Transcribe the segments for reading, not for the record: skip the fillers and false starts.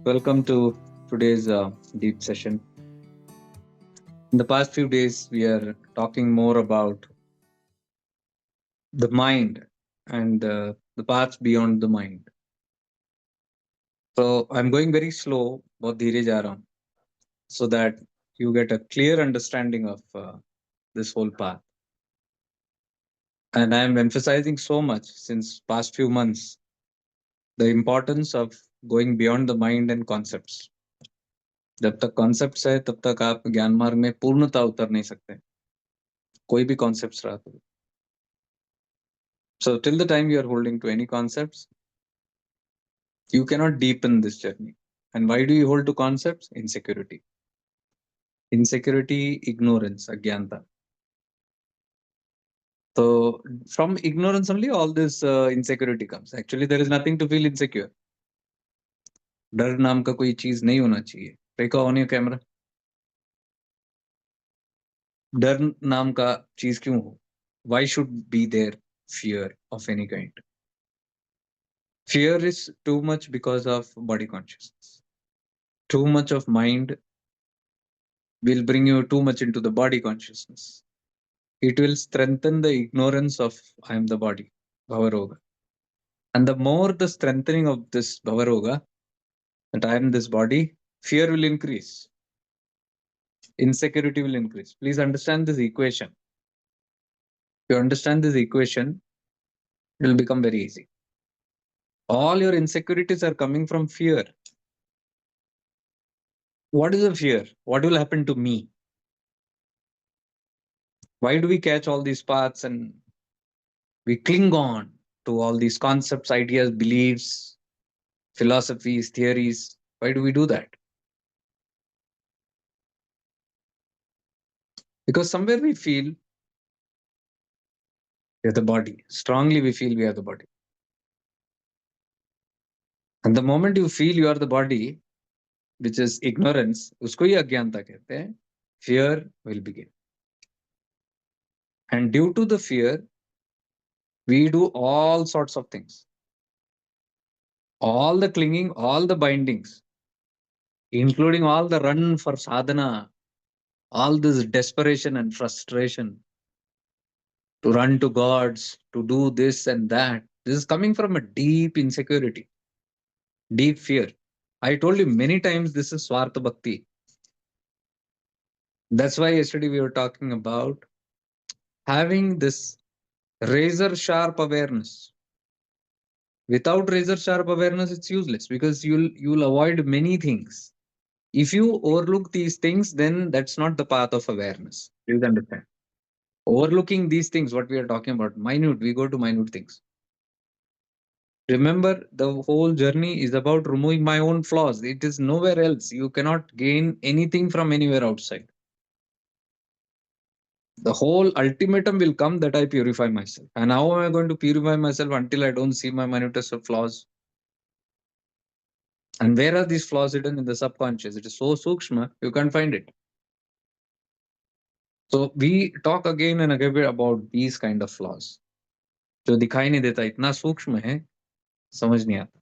Welcome to today's deep session. In the past few days, we are talking more about the mind and the paths beyond the mind. So I'm going very slow, बहुत धीरे जा रहा हूँ, so that you get a clear understanding of this whole path. And I'm emphasizing so much since past few months the importance of going beyond the mind and concepts. जब तक concepts है तब तक आप ज्ञान मार्ग में पूर्णता उतर नहीं सकते, कोई भी concepts रहा तो. So till the time you are holding to any concepts, you cannot deepen this journey. And why do you hold to concepts? Insecurity. Insecurity, ignorance, agyanta. So from ignorance only all this insecurity comes. Actually, there is nothing to feel insecure. डर नाम का कोई चीज नहीं होना चाहिए. देखो on your camera. डर नाम का चीज क्यों हो? Why should be there fear of any kind? Fear is too much because of body consciousness. Too much of mind will bring you too much into the body consciousness. It will strengthen the ignorance of I am the body, Bhavaroga. And the more the strengthening of this Bhavaroga, that I am this body, fear will increase, insecurity will increase. Please understand this equation. If you understand this equation, it will become very easy. All your insecurities are coming from fear. What is a fear? What will happen to me? Why do we catch all these paths and we cling on to all these concepts, ideas, beliefs, philosophies, theories? Why do we do that? Because somewhere we feel we are the body. Strongly we feel we are the body. And the moment you feel you are the body, which is ignorance, usko hi अज्ञानता कहते हैं, fear will begin. And due to the fear, we do all sorts of things. All the clinging, all the bindings, including all the run for sadhana, all this desperation and frustration to run to gods, to do this and that. This is coming from a deep insecurity, deep fear. I told you many times this is Swartha Bhakti. That's why yesterday we were talking about having this razor sharp awareness. Without razor sharp awareness, it's useless because you'll avoid many things. If you overlook these things, then that's not the path of awareness. Please understand. Overlooking these things, what we are talking about, minute, we go to minute things. Remember, the whole journey is about removing my own flaws. It is nowhere else. You cannot gain anything from anywhere outside. The whole ultimatum will come that I purify myself. And how am I going to purify myself until I don't see my minutest of flaws? And where are these flaws hidden? In the subconscious? It is so sukshma, you can't find it. So we talk again and again about these kind of flaws. जो दिखाई नहीं देता, इतना सूक्ष्म है, समझ नहीं आता.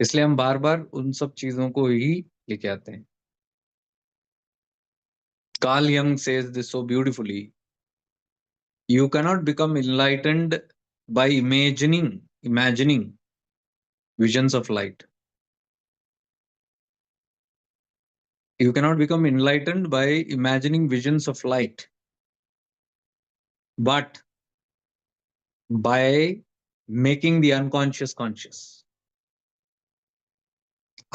इसलिए हम बार बार उन सब चीजों को ही लेके आते हैं. Carl Jung says this so beautifully. You cannot become enlightened by imagining visions of light. You cannot become enlightened by imagining visions of light, but by making the unconscious conscious.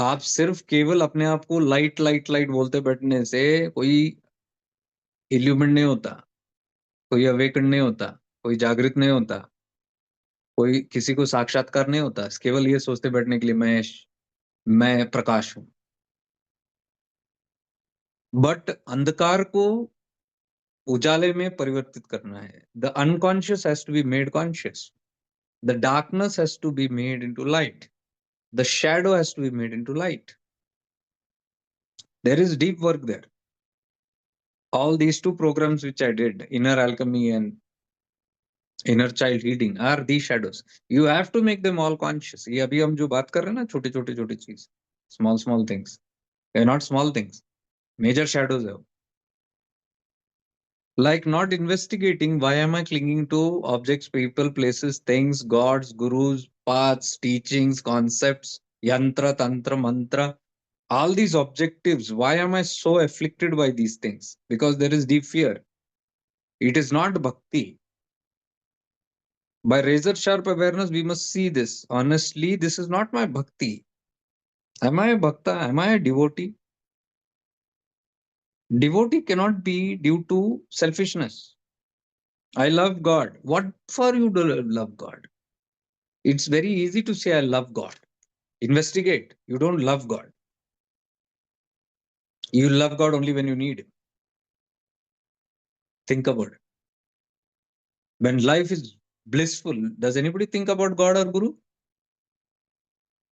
आप सिर्फ केवल अपने आप को लाइट लाइट लाइट बोलते बैठने से कोई इल्यूमिन नहीं होता, कोई अवेकन नहीं होता, कोई जागृत नहीं होता, कोई किसी को साक्षात्कार नहीं होता. केवल ये सोचते बैठने के लिए मैं प्रकाश हूं. बट अंधकार को उजाले में परिवर्तित करना है. The unconscious has to be made conscious. The darkness has to be made into light. The shadow has to be made into light. There is deep work there. All these two programs which I did, Inner Alchemy and Inner Child Healing, are these shadows. You have to make them all conscious. ये अभी हम जो बात कर रहे हैं ना, छोटे छोटे छोटे चीज, Small, small things. They're not small things. Major shadows have. Like not investigating why am I clinging to objects, people, places, things, gods, gurus, paths, teachings, concepts, yantra, tantra, mantra, all these objectives. Why am I so afflicted by these things? Because there is deep fear. It is not bhakti. By razor sharp awareness, we must see this. Honestly, this is not my bhakti. Am I a bhakta? Am I a devotee? Devotee cannot be due to selfishness. I love God. What for you to love God? It's very easy to say, I love God. Investigate. You don't love God. You love God only when you need Him. Think about it. When life is blissful, does anybody think about God or Guru?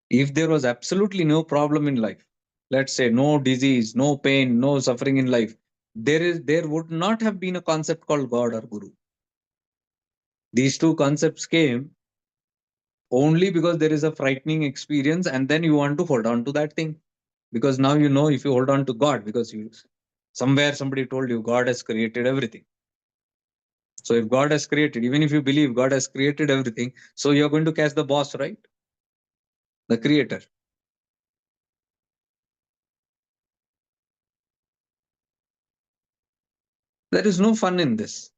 If there was absolutely no problem in life, let's say no disease, no pain, no suffering in life, there would not have been a concept called God or Guru. These two concepts came only because there is a frightening experience, and then you want to hold on to that thing. Because now you know if you hold on to God, because you somewhere somebody told you God has created everything. So if God has created, even if you believe God has created everything, so you're going to catch the boss, right? The creator. There is no fun in this.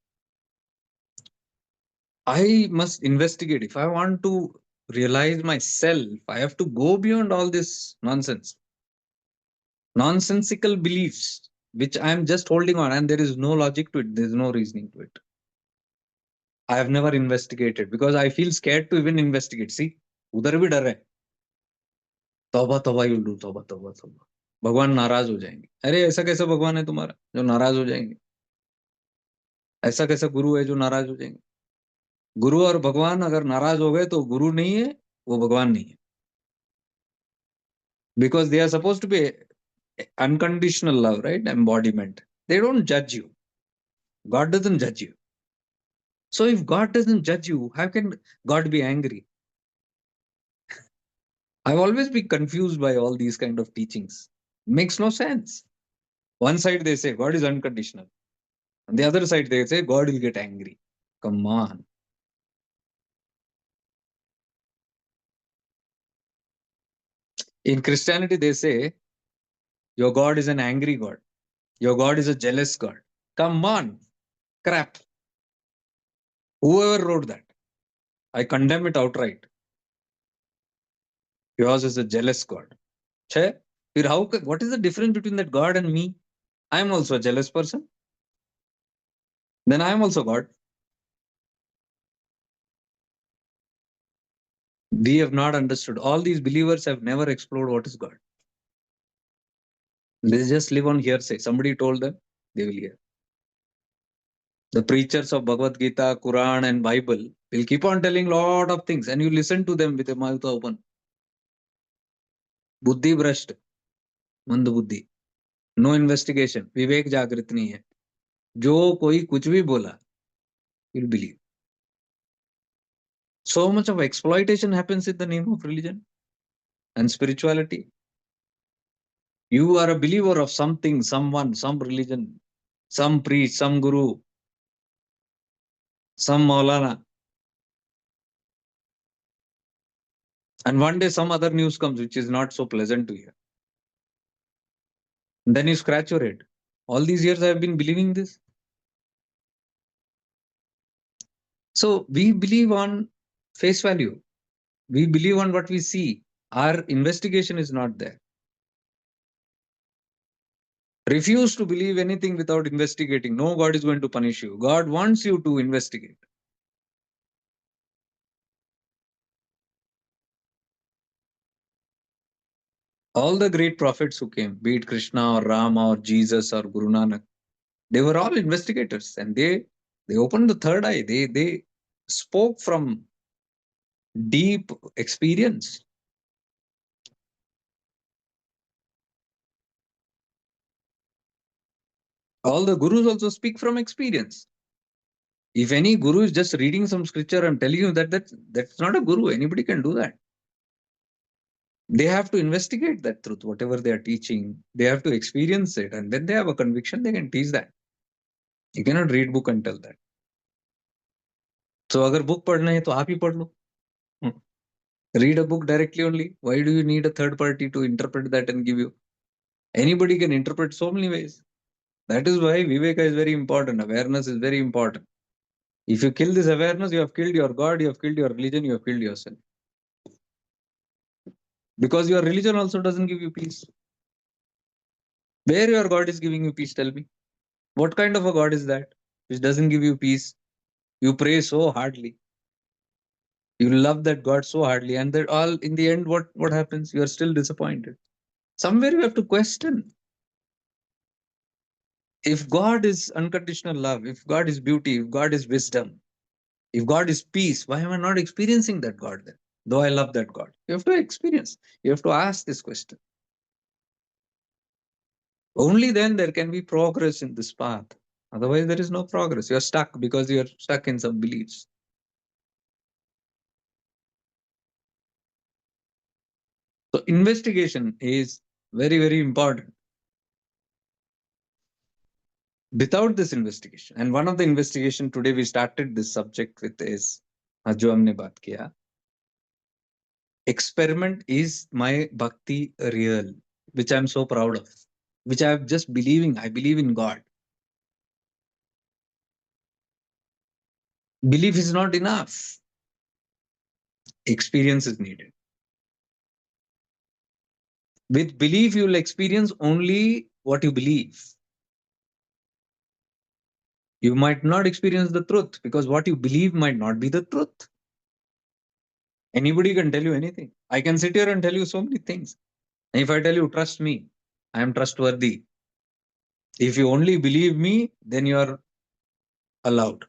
I must investigate. If I want to realize myself, I have to go beyond all this nonsense, nonsensical beliefs, which I am just holding on, and there is no logic to it. There is no reasoning to it. I have never investigated because I feel scared to even investigate. See, उधर भी डर है. तौबा तौबा you do तौबा तौबा तौबा. भगवान नाराज हो जाएंगे. अरे ऐसा कैसा भगवान है तुम्हारा जो नाराज हो जाएंगे? ऐसा कैसा गुरु है जो नाराज हो जाएंगे? गुरु और भगवान अगर नाराज हो गए तो गुरु नहीं है, वो भगवान नहीं है. Because they are supposed to be unconditional love, right? Embodiment. They don't judge you. God doesn't judge you. So if God doesn't judge you, how can God be angry? I've always been confused by all these kind of teachings. Makes no sense. One side they say God is unconditional. On the other side they say God will get angry. Come on. In Christianity they say your God is an angry God. Your God is a jealous God. Come on. Crap. Whoever wrote that, I condemn it outright. Yours is a jealous God. Che? What is the difference between that God and me? I am also a jealous person. Then I am also God. We have not understood. All these believers have never explored what is God. They just live on hearsay. Somebody told them, they will hear. The preachers of Bhagavad Gita, Quran, and Bible will keep on telling lot of things, and you listen to them with a mouth open. Buddhi brushed, मंद बुद्धि. No investigation. विवेक जागृत नहीं है. जो कोई कुछ भी बोला, you'll believe. So much of exploitation happens in the name of religion and spirituality. You are a believer of something, someone, some religion, some priest, some guru, some Maulana. And one day some other news comes which is not so pleasant to hear. And then you scratch your head. All these years I have been believing this. So we believe on face value. We believe on what we see. Our investigation is not there. Refuse to believe anything without investigating. No, God is going to punish you. God wants you to investigate. All the great prophets who came, be it Krishna or Rama or Jesus or Guru Nanak, they were all investigators, and they opened the third eye. They spoke from deep experience. All the gurus also speak from experience. If any guru is just reading some scripture and telling you that's not a guru, anybody can do that. They have to investigate that truth, whatever they are teaching. They have to experience it, and when they have a conviction, they can teach that. You cannot read book and tell that. So अगर book पढ़ना है तो आप ही पढ़ लो. Read a book directly only. Why do you need a third party to interpret that and give you? Anybody can interpret so many ways. That is why Viveka is very important. Awareness is very important. If you kill this awareness, you have killed your God, you have killed your religion, you have killed yourself. Because your religion also doesn't give you peace. Where your God is giving you peace, tell me. What kind of a God is that which doesn't give you peace? You pray so hardly. You love that God so hardly, and that all in the end, what happens? You are still disappointed. Somewhere you have to question. If God is unconditional love, if God is beauty, if God is wisdom, if God is peace, why am I not experiencing that God then? Though I love that God. You have to experience. You have to ask this question. Only then there can be progress in this path. Otherwise, there is no progress. You're stuck because you're stuck in some beliefs. So, investigation is very, very important. Without this investigation, and one of the investigation today we started this subject with is जो हमने बात किया, experiment is my bhakti real, which I'm so proud of, which I'm just believing. I believe in God. Belief is not enough. Experience is needed. With belief, you will experience only what you believe. You might not experience the truth because what you believe might not be the truth. Anybody can tell you anything. I can sit here and tell you so many things. And if I tell you, trust me, I am trustworthy. If you only believe me, then you are allowed.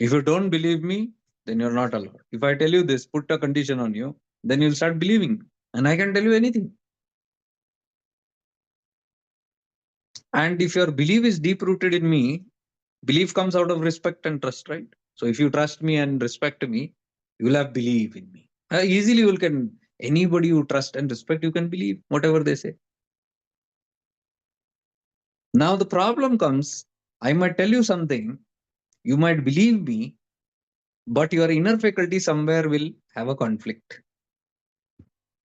If you don't believe me, then you're not allowed. If I tell you this, put a condition on you, then you'll start believing. And I can tell you anything. And if your belief is deep rooted in me, belief comes out of respect and trust, right? So if you trust me and respect me, you will have belief in me. Easily you can, anybody you trust and respect, you can believe whatever they say. Now the problem comes, I might tell you something, you might believe me, but your inner faculty somewhere will have a conflict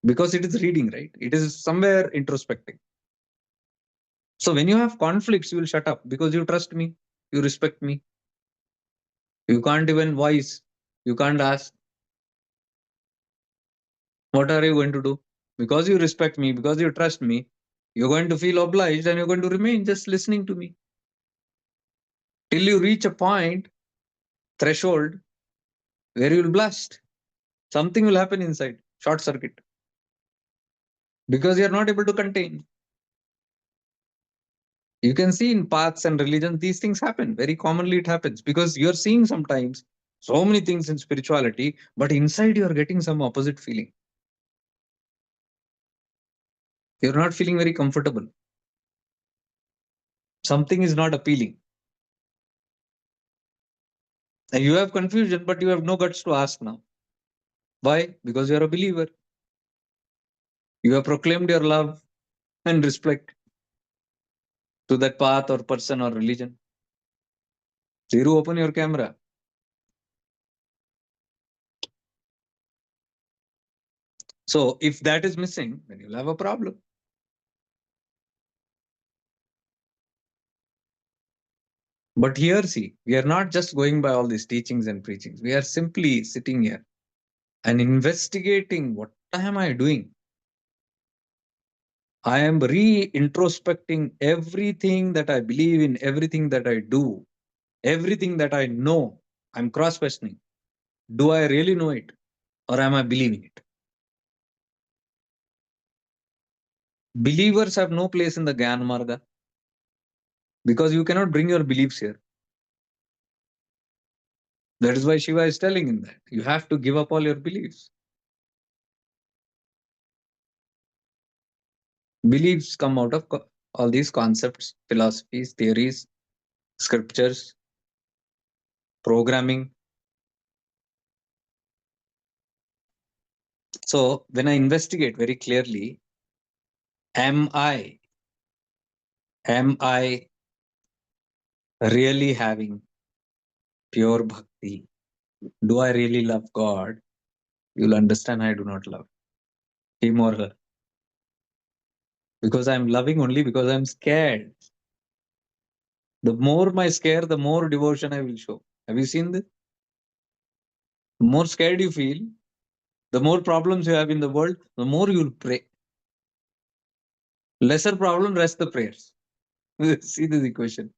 because it is reading, right? It is somewhere introspecting. So when you have conflicts, you will shut up because you trust me, you respect me. You can't even voice, you can't ask, what are you going to do? Because you respect me, because you trust me, you're going to feel obliged and you're going to remain just listening to me till you reach a point, threshold, where you'll blast. Something will happen inside, short circuit, because you're not able to contain. You can see in paths and religions, these things happen. Very commonly, it happens because you're seeing sometimes so many things in spirituality, but inside you're getting some opposite feeling. You're not feeling very comfortable. Something is not appealing. And you have confusion, but you have no guts to ask now. Why? Because you're a believer. You have proclaimed your love and respect to that path or person or religion. Zero, open your camera. So if that is missing, then you'll have a problem. But here, see, we are not just going by all these teachings and preachings. We are simply sitting here and investigating what am I doing? I am re-introspecting everything that I believe in, everything that I do, everything that I know. I'm cross-questioning. Do I really know it or am I believing it? Believers have no place in the Gyan Marga because you cannot bring your beliefs here. That is why Shiva is telling in that you have to give up all your beliefs. Beliefs come out of all these concepts, philosophies, theories, scriptures, programming. So when I investigate very clearly, am I really having pure bhakti? Do I really love God? You'll understand I do not love him or her, because I'm loving only because I'm scared. The more my scare, the more devotion I will show. Have you seen this? The more scared you feel, the more problems you have in the world, the more you'll pray. Lesser problem, rest the prayers. See this equation.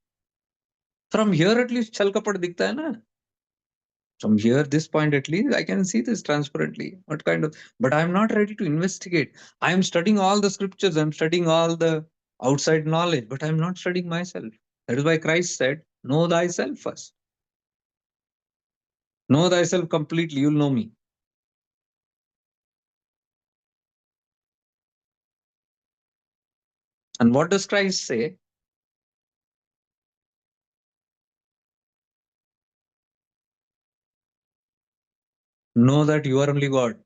From here at least chal kapat dikhta hai na. From here, this point at least, I can see this transparently. What kind of, but I'm not ready to investigate. I'm studying all the scriptures, I'm studying all the outside knowledge, but I'm not studying myself. That is why Christ said, know thyself first. Know thyself completely, you'll know me. And what does Christ say? Know that you are only God.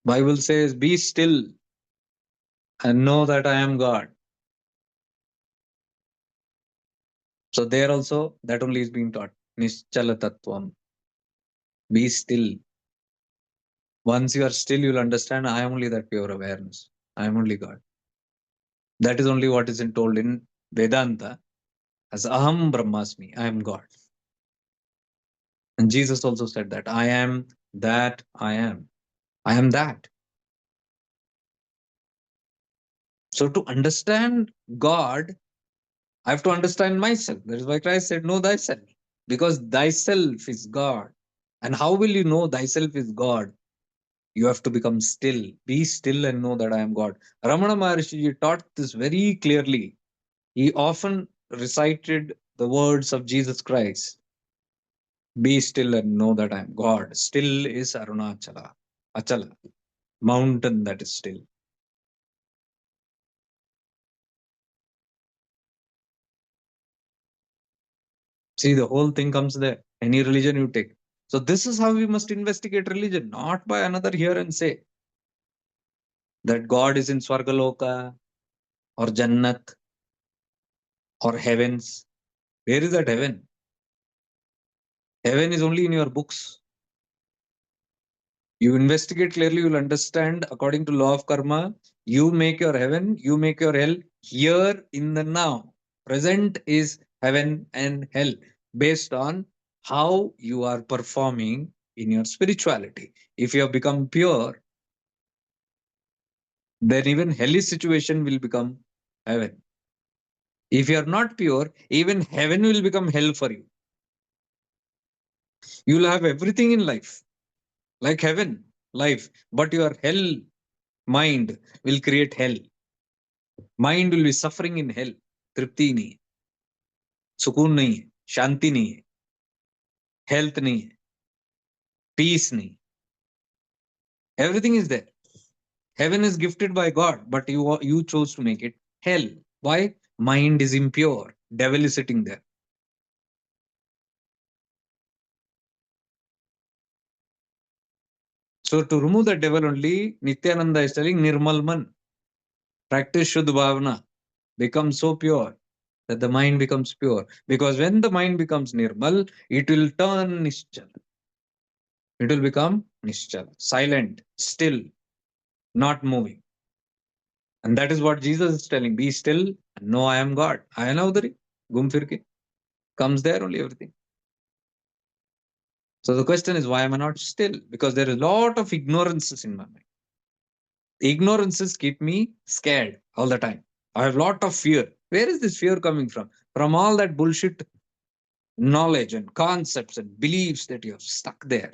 Bible says, be still and know that I am God. So there also, that only is being taught. Nischala tattvam. Be still. Once you are still, you'll understand I am only that pure awareness. I am only God. That is only what is told in Vedanta as Aham Brahmasmi. I am God. And Jesus also said that I am that I am. I am that. So to understand God, I have to understand myself. That is why Christ said, know thyself. Because thyself is God. And how will you know thyself is God? You have to become still. Be still and know that I am God. Ramana Maharshi taught this very clearly. He often recited the words of Jesus Christ. Be still and know that I am God. Still is Arunachala. Achala. Mountain that is still. See, the whole thing comes there. Any religion you take. So this is how we must investigate religion, not by another here and say that God is in Swargaloka or Jannat or heavens. Where is that heaven? Heaven is only in your books. You investigate clearly, you'll understand according to law of karma, you make your heaven, you make your hell here in the now. Present is heaven and hell based on how you are performing in your spirituality. If you have become pure, then even hellish situation will become heaven. If you are not pure, even heaven will become hell for you. You will have everything in life, like heaven, life, but your hell mind will create hell. Mind will be suffering in hell. तृप्ति नहीं है, सुकून नहीं है, शांति नहीं है, health नहीं है, peace नहीं है. Everything is there. Heaven is gifted by God, but you chose to make it hell. Why? Mind is impure. Devil is sitting there. So to remove the devil only, Nityananda is telling Nirmal Man, practice Shuddha Bhavana, become so pure that the mind becomes pure. Because when the mind becomes Nirmal, it will turn Nischal. It will become Nischal, silent, still, not moving. And that is what Jesus is telling. Be still and know I am God. Ayana udari, gum firke. Comes there only everything. So the question is, why am I not still? Because there is a lot of ignorances in my mind. Ignorances keep me scared all the time. I have a lot of fear. Where is this fear coming from? From all that bullshit knowledge and concepts and beliefs that you have stuck there.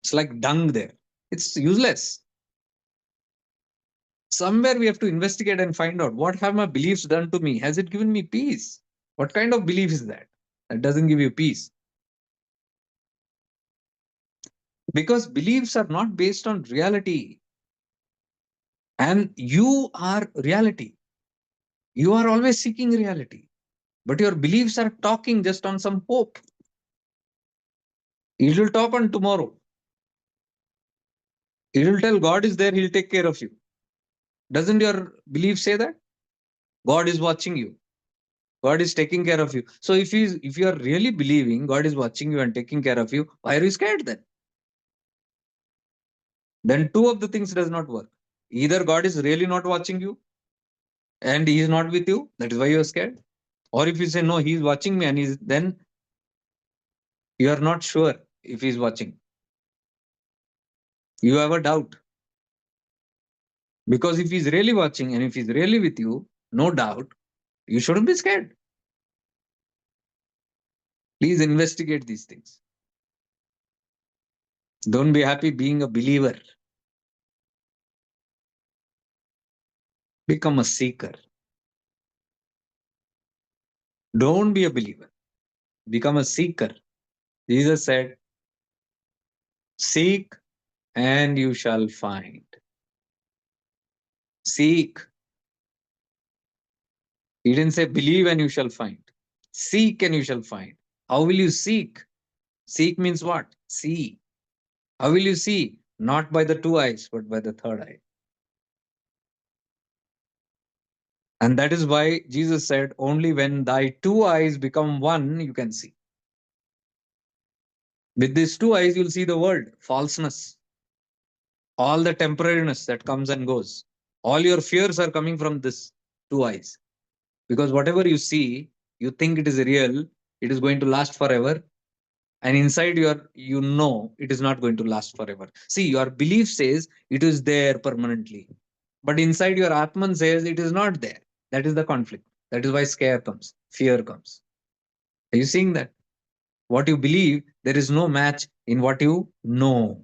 It's like dung there. It's useless. Somewhere we have to investigate and find out what have my beliefs done to me. Has it given me peace? What kind of belief is that? That doesn't give you peace. Because beliefs are not based on reality. And you are reality. You are always seeking reality. But your beliefs are talking just on some hope. It will talk on tomorrow. It will tell God is there, He'll take care of you. Doesn't your belief say that? God is watching you. God is taking care of you. So if you are really believing God is watching you and taking care of you, why are you scared then? Then two of the things does not work. Either God is really not watching you and He is not with you, that is why you are scared. Or if you say no, He is watching me and He's then you are not sure if He is watching. You have a doubt. Because if He's really watching and if He's really with you, no doubt, you shouldn't be scared. Please investigate these things. Don't be happy being a believer. Become a seeker. Don't be a believer. Become a seeker. Jesus said, seek and you shall find. Seek. He didn't say believe and you shall find. Seek and you shall find. How will you seek? Seek means what? See. How will you see? Not by the two eyes, but by the third eye. And that is why Jesus said, only when thy two eyes become one, you can see. With these two eyes, you'll see the world, falseness, all the temporariness that comes and goes. All your fears are coming from this two eyes. Because whatever you see, you think it is real, it is going to last forever. And inside you know it is not going to last forever. See, your belief says it is there permanently. But inside your Atman says it is not there. That is the conflict. That is why scare comes, fear comes. Are you seeing that? What you believe, there is no match in what you know.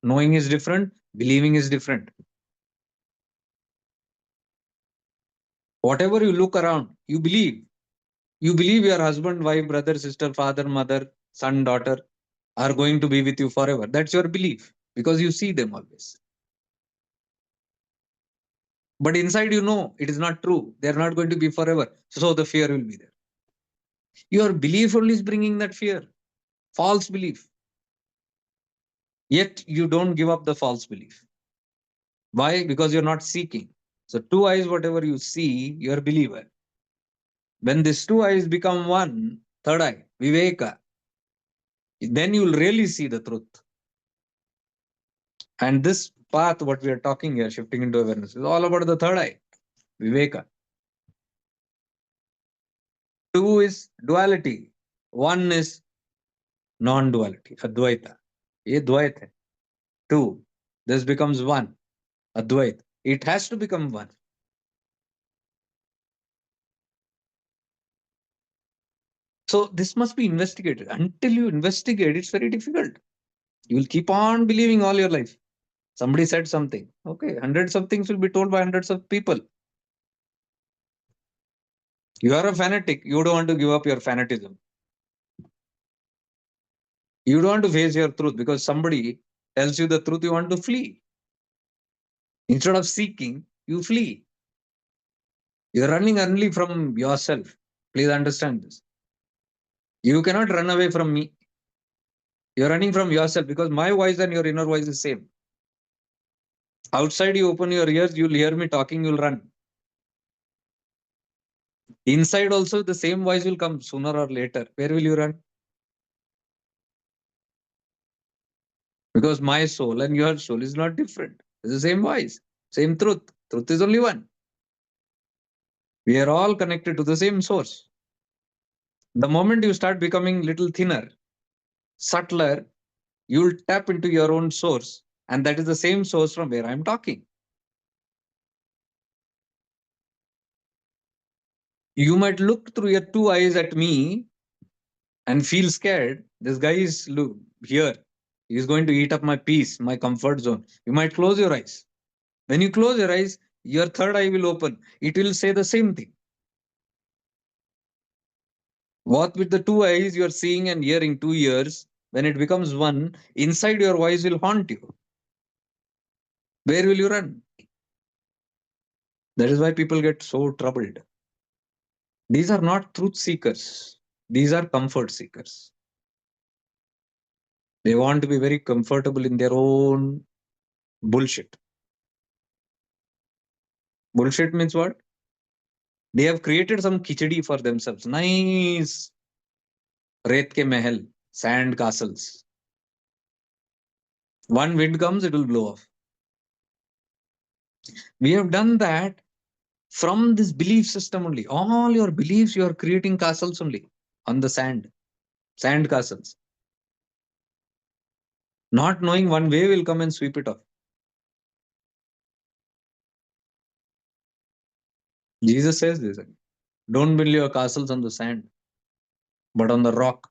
Knowing is different, believing is different. Whatever you look around, you believe. You believe your husband, wife, brother, sister, father, mother, son, daughter are going to be with you forever. That's your belief because you see them always. But inside, you know it is not true. They are not going to be forever. So the fear will be there. Your belief only is bringing that fear. False belief. Yet you don't give up the false belief. Why? Because you're not seeking. So, two eyes, whatever you see, you're a believer. When these two eyes become one, third eye, Viveka, then you'll really see the truth. And this path, what we are talking here, shifting into awareness, is all about the third eye, Viveka. Two is duality. One is non-duality, Advaita. ये द्वैत है. Two. This becomes one, Advait. It has to become one. So this must be investigated. Until you investigate, it's very difficult. You will keep on believing all your life. Somebody said something. Okay, hundreds of things will be told by hundreds of people. You are a fanatic. You don't want to give up your fanatism. You don't want to face your truth because somebody tells you the truth, you want to flee. Instead of seeking, you flee. You're running only from yourself. Please understand this. You cannot run away from me. You're running from yourself because my voice and your inner voice is same. Outside, you open your ears, you'll hear me talking, you'll run. Inside, also, the same voice will come sooner or later. Where will you run? Because my soul and your soul is not different. It's the same voice, same truth. Truth is only one. We are all connected to the same source. The moment you start becoming little thinner, subtler, you'll tap into your own source, and that is the same source from where I'm talking. You might look through your two eyes at me and feel scared. This guy is here. He's going to eat up my peace, my comfort zone. You might close your eyes. When you close your eyes, your third eye will open. It will say the same thing. What with the two eyes you are seeing and hearing 2 years, when it becomes one, inside your voice will haunt you. Where will you run? That is why people get so troubled. These are not truth seekers. These are comfort seekers. They want to be very comfortable in their own bullshit. Bullshit means what? They have created some khichdi for themselves. Nice रेत के महल, sand castles. One wind comes, it will blow off. We have done that from this belief system only. All your beliefs, you are creating castles only on the sand castles. Not knowing one wave will come and sweep it off. Jesus says this. Don't build your castles on the sand, but on the rock.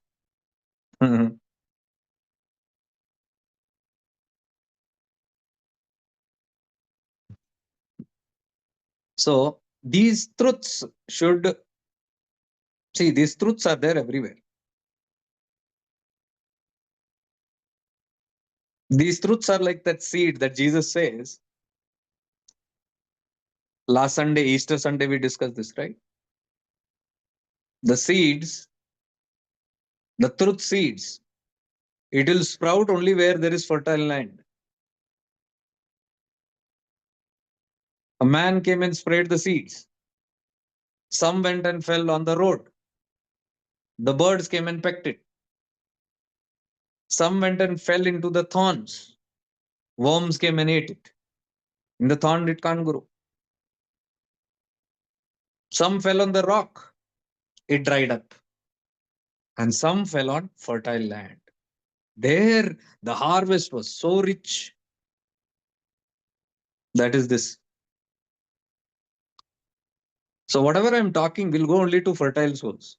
So these truths should see, these truths are there everywhere. These truths are like that seed that Jesus says. Last Sunday, Easter Sunday, we discussed this, right? The seeds, the truth seeds, it will sprout only where there is fertile land. A man came and spread the seeds. Some went and fell on the road. The birds came and pecked it. Some went and fell into the thorns. Worms came and ate it. In the thorn, it can't grow. Some fell on the rock. It dried up. And some fell on fertile land. There, the harvest was so rich. That is this. So, whatever I'm talking will go only to fertile souls.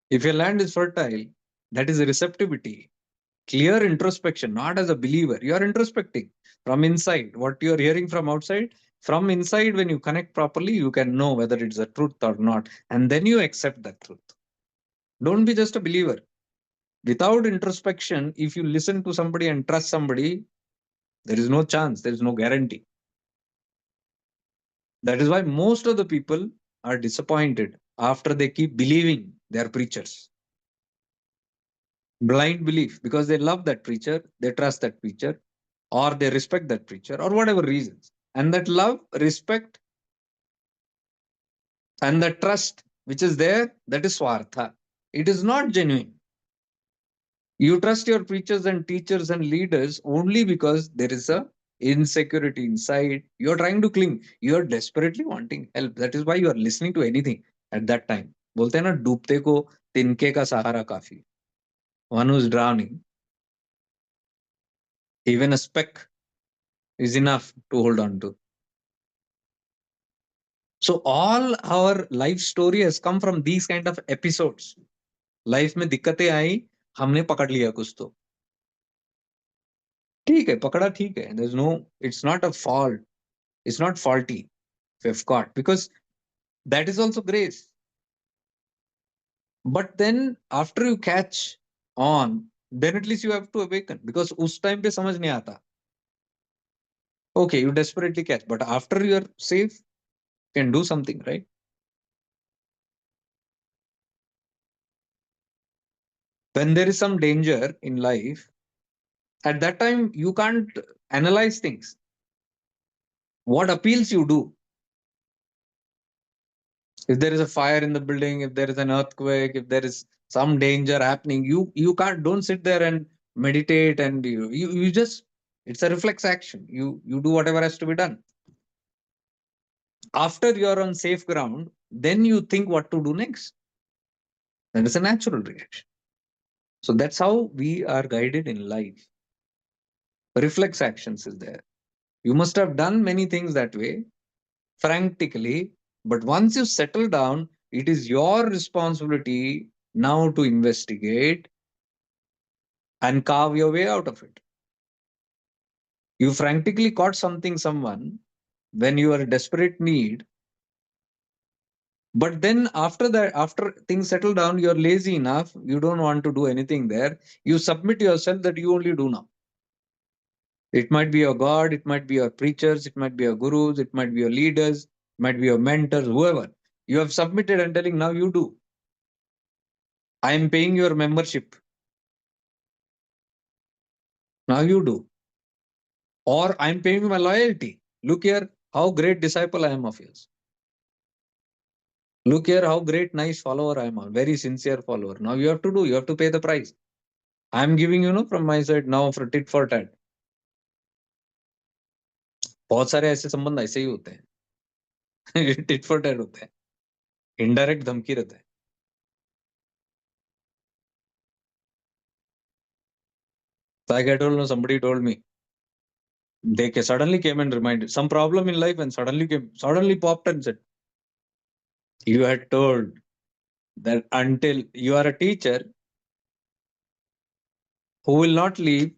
If your land is fertile, that is a receptivity, clear introspection, not as a believer. You are introspecting from inside. What you are hearing from outside, from inside, when you connect properly, you can know whether it's a truth or not. And then you accept that truth. Don't be just a believer. Without introspection, if you listen to somebody and trust somebody, there is no chance, there is no guarantee. That is why most of the people are disappointed after they keep believing they are preachers. Blind belief, because they love that preacher, they trust that preacher, or they respect that preacher, or whatever reasons. And that love, respect, and the trust which is there, that is swartha. It is not genuine. You trust your preachers and teachers and leaders only because there is a insecurity inside. You're trying to cling. You're desperately wanting help. That is why you are listening to anything at that time. बोलते हैं ना डूबते को तिनके का सहारा काफी. One who is drowning, even a speck is enough to hold on to. So all our life story has come from these kind of episodes. Life में दिक्कतें आई, हमने पकड़ लिया कुछ तो ठीक है, पकड़ा ठीक है. There's no, it's not a fault. It's not faulty if you've caught, because that is also grace. But then after you catch on, then at least you have to awaken, because उस time पे समझ नहीं आता. Okay, you desperately catch, but after you are safe, you can do something, right? When there is some danger in life, at that time you can't analyze things. What appeals you do? If there is a fire in the building, if there is an earthquake, if there is some danger happening, you can't, don't sit there and meditate, and you just, it's a reflex action. You do whatever has to be done. After you're on safe ground, then you think what to do next. That is a natural reaction. So that's how we are guided in life. Reflex actions is there. You must have done many things that way, frantically, but once you settle down, it is your responsibility now to investigate and carve your way out of it. You frantically caught something, someone, when you are in desperate need, but then after that, after things settle down, you're lazy enough, you don't want to do anything there. You submit yourself that you only do now. It might be your God, it might be your preachers, it might be your gurus, it might be your leaders, it might be your mentors, whoever. You have submitted and telling now you do. I am paying your membership. Now you do. Or I'm paying my loyalty. Look here, how great disciple I am of yours. Look here, how great, nice follower I am. A very sincere follower. Now you have to do, you have to pay the price. I'm giving, from my side now for tit for tat. बहुत सारे ऐसे संबंध ऐसे ही होते हैं tit for tat होते हैं indirect धमकी रहता है like I told, no, somebody told me suddenly came and reminded some problem in life and suddenly popped and said, you had told that until you are a teacher who will not leave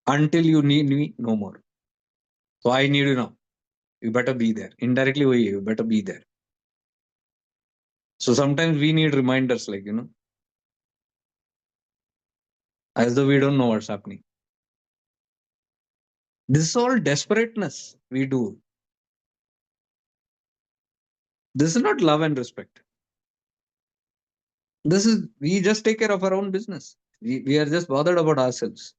until you need me no more. So I need you now. You better be there. Indirectly, you better be there. So sometimes we need reminders like, as though we don't know what's happening. This is all desperateness we do. This is not love and respect. We just take care of our own business. We are just bothered about ourselves.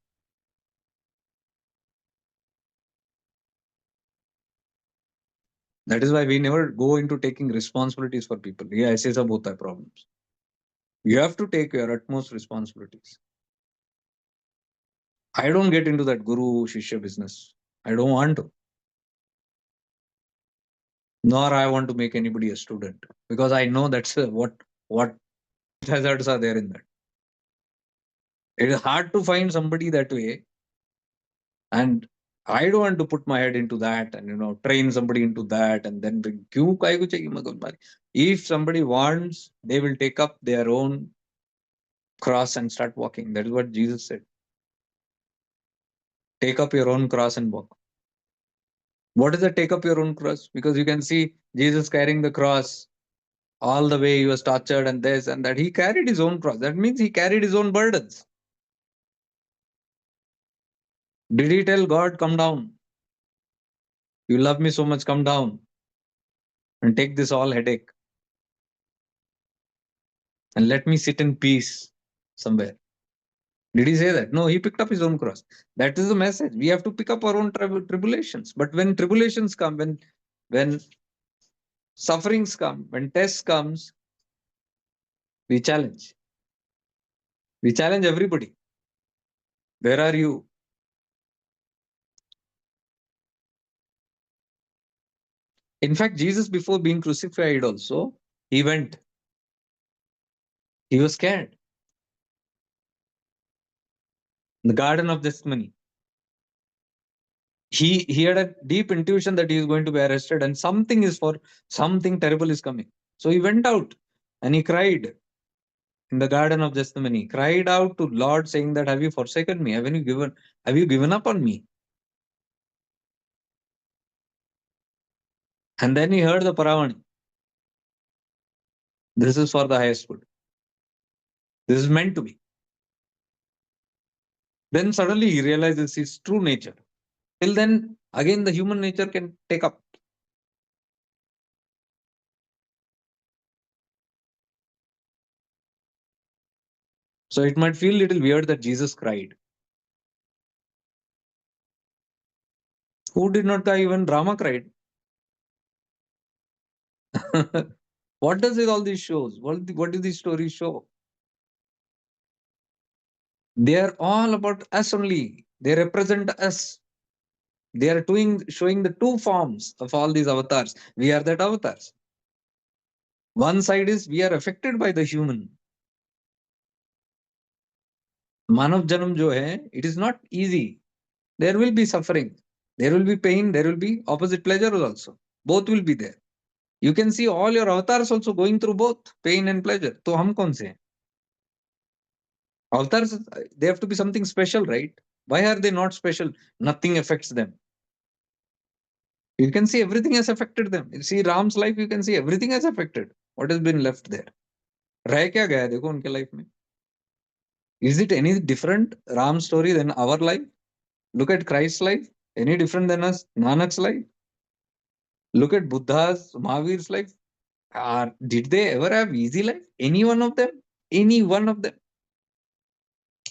That is why we never go into taking responsibilities for people. Yeah, ऐसे सब होता है problems. You have to take your utmost responsibilities. I don't get into that guru shishya business. I don't want to. Nor I want to make anybody a student because I know that's what hazards are there in that. It is hard to find somebody that way, and I don't want to put my head into that and train somebody into that and then bring. क्यों काय को चाहिए मगर if somebody wants, they will take up their own cross and start walking. That is what Jesus said. Take up your own cross and walk. What is the take up your own cross? Because you can see Jesus carrying the cross all the way. He was tortured and this and that. He carried his own cross. That means he carried his own burdens. Did he tell God, come down? You love me so much, come down and take this all headache and let me sit in peace somewhere. Did he say that? No, he picked up his own cross. That is the message. We have to pick up our own tribulations. But when tribulations come, when sufferings come, when tests comes, we challenge. We challenge everybody. Where are you? In fact, Jesus, before being crucified also, he went. He was scared. In the Garden of Gethsemane. He had a deep intuition that he is going to be arrested and something terrible is coming. So he went out and he cried in the Garden of Gethsemane. He cried out to Lord saying that, have you forsaken me? Have you given up on me? And then he heard the Paravani. This is for the highest good. This is meant to be. Then suddenly he realizes his true nature. Till then, again, the human nature can take up. So it might feel a little weird that Jesus cried. Who did not cry? Even Rama cried. What does all these shows? What do these stories show? They are all about us only. They represent us. They are showing the two forms of all these avatars. We are that avatars. One side is we are affected by the human. Manav Janam jo hai, it is not easy. There will be suffering. There will be pain. There will be opposite pleasures also. Both will be there. You can see all your avatars also going through both pain and pleasure. So hum kaun se hain? Avatars, they have to be something special, right? Why are they not special? Nothing affects them. You can see everything has affected them. You see Ram's life, you can see everything has affected. What has been left there? रह क्या गया देखो उनके life में. Is it any different Ram's story than our life? Look at Christ's life. Any different than us? Nanak's life. Look at Buddha's, Mahavir's life. Did they ever have easy life? Any one of them? Any one of them?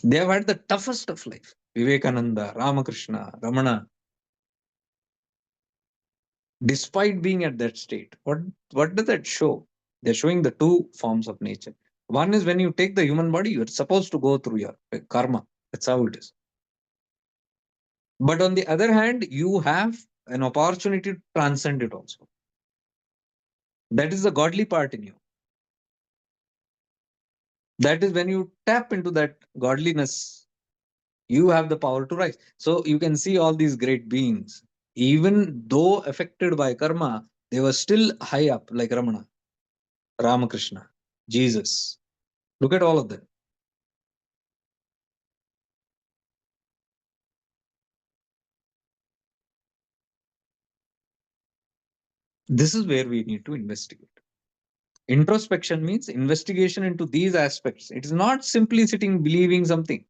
They have had the toughest of life. Vivekananda, Ramakrishna, Ramana, despite being at that state, what does that show? They're showing the two forms of nature. One is when you take the human body, you're supposed to go through your karma. That's how it is. But on the other hand, you have an opportunity to transcend it also. That is the godly part in you. That is when you tap into that godliness, you have the power to rise. So you can see all these great beings, even though affected by karma, they were still high up, like Ramana, Ramakrishna, Jesus. Look at all of them. This is where we need to investigate. Introspection means investigation into these aspects. It is not simply sitting believing something.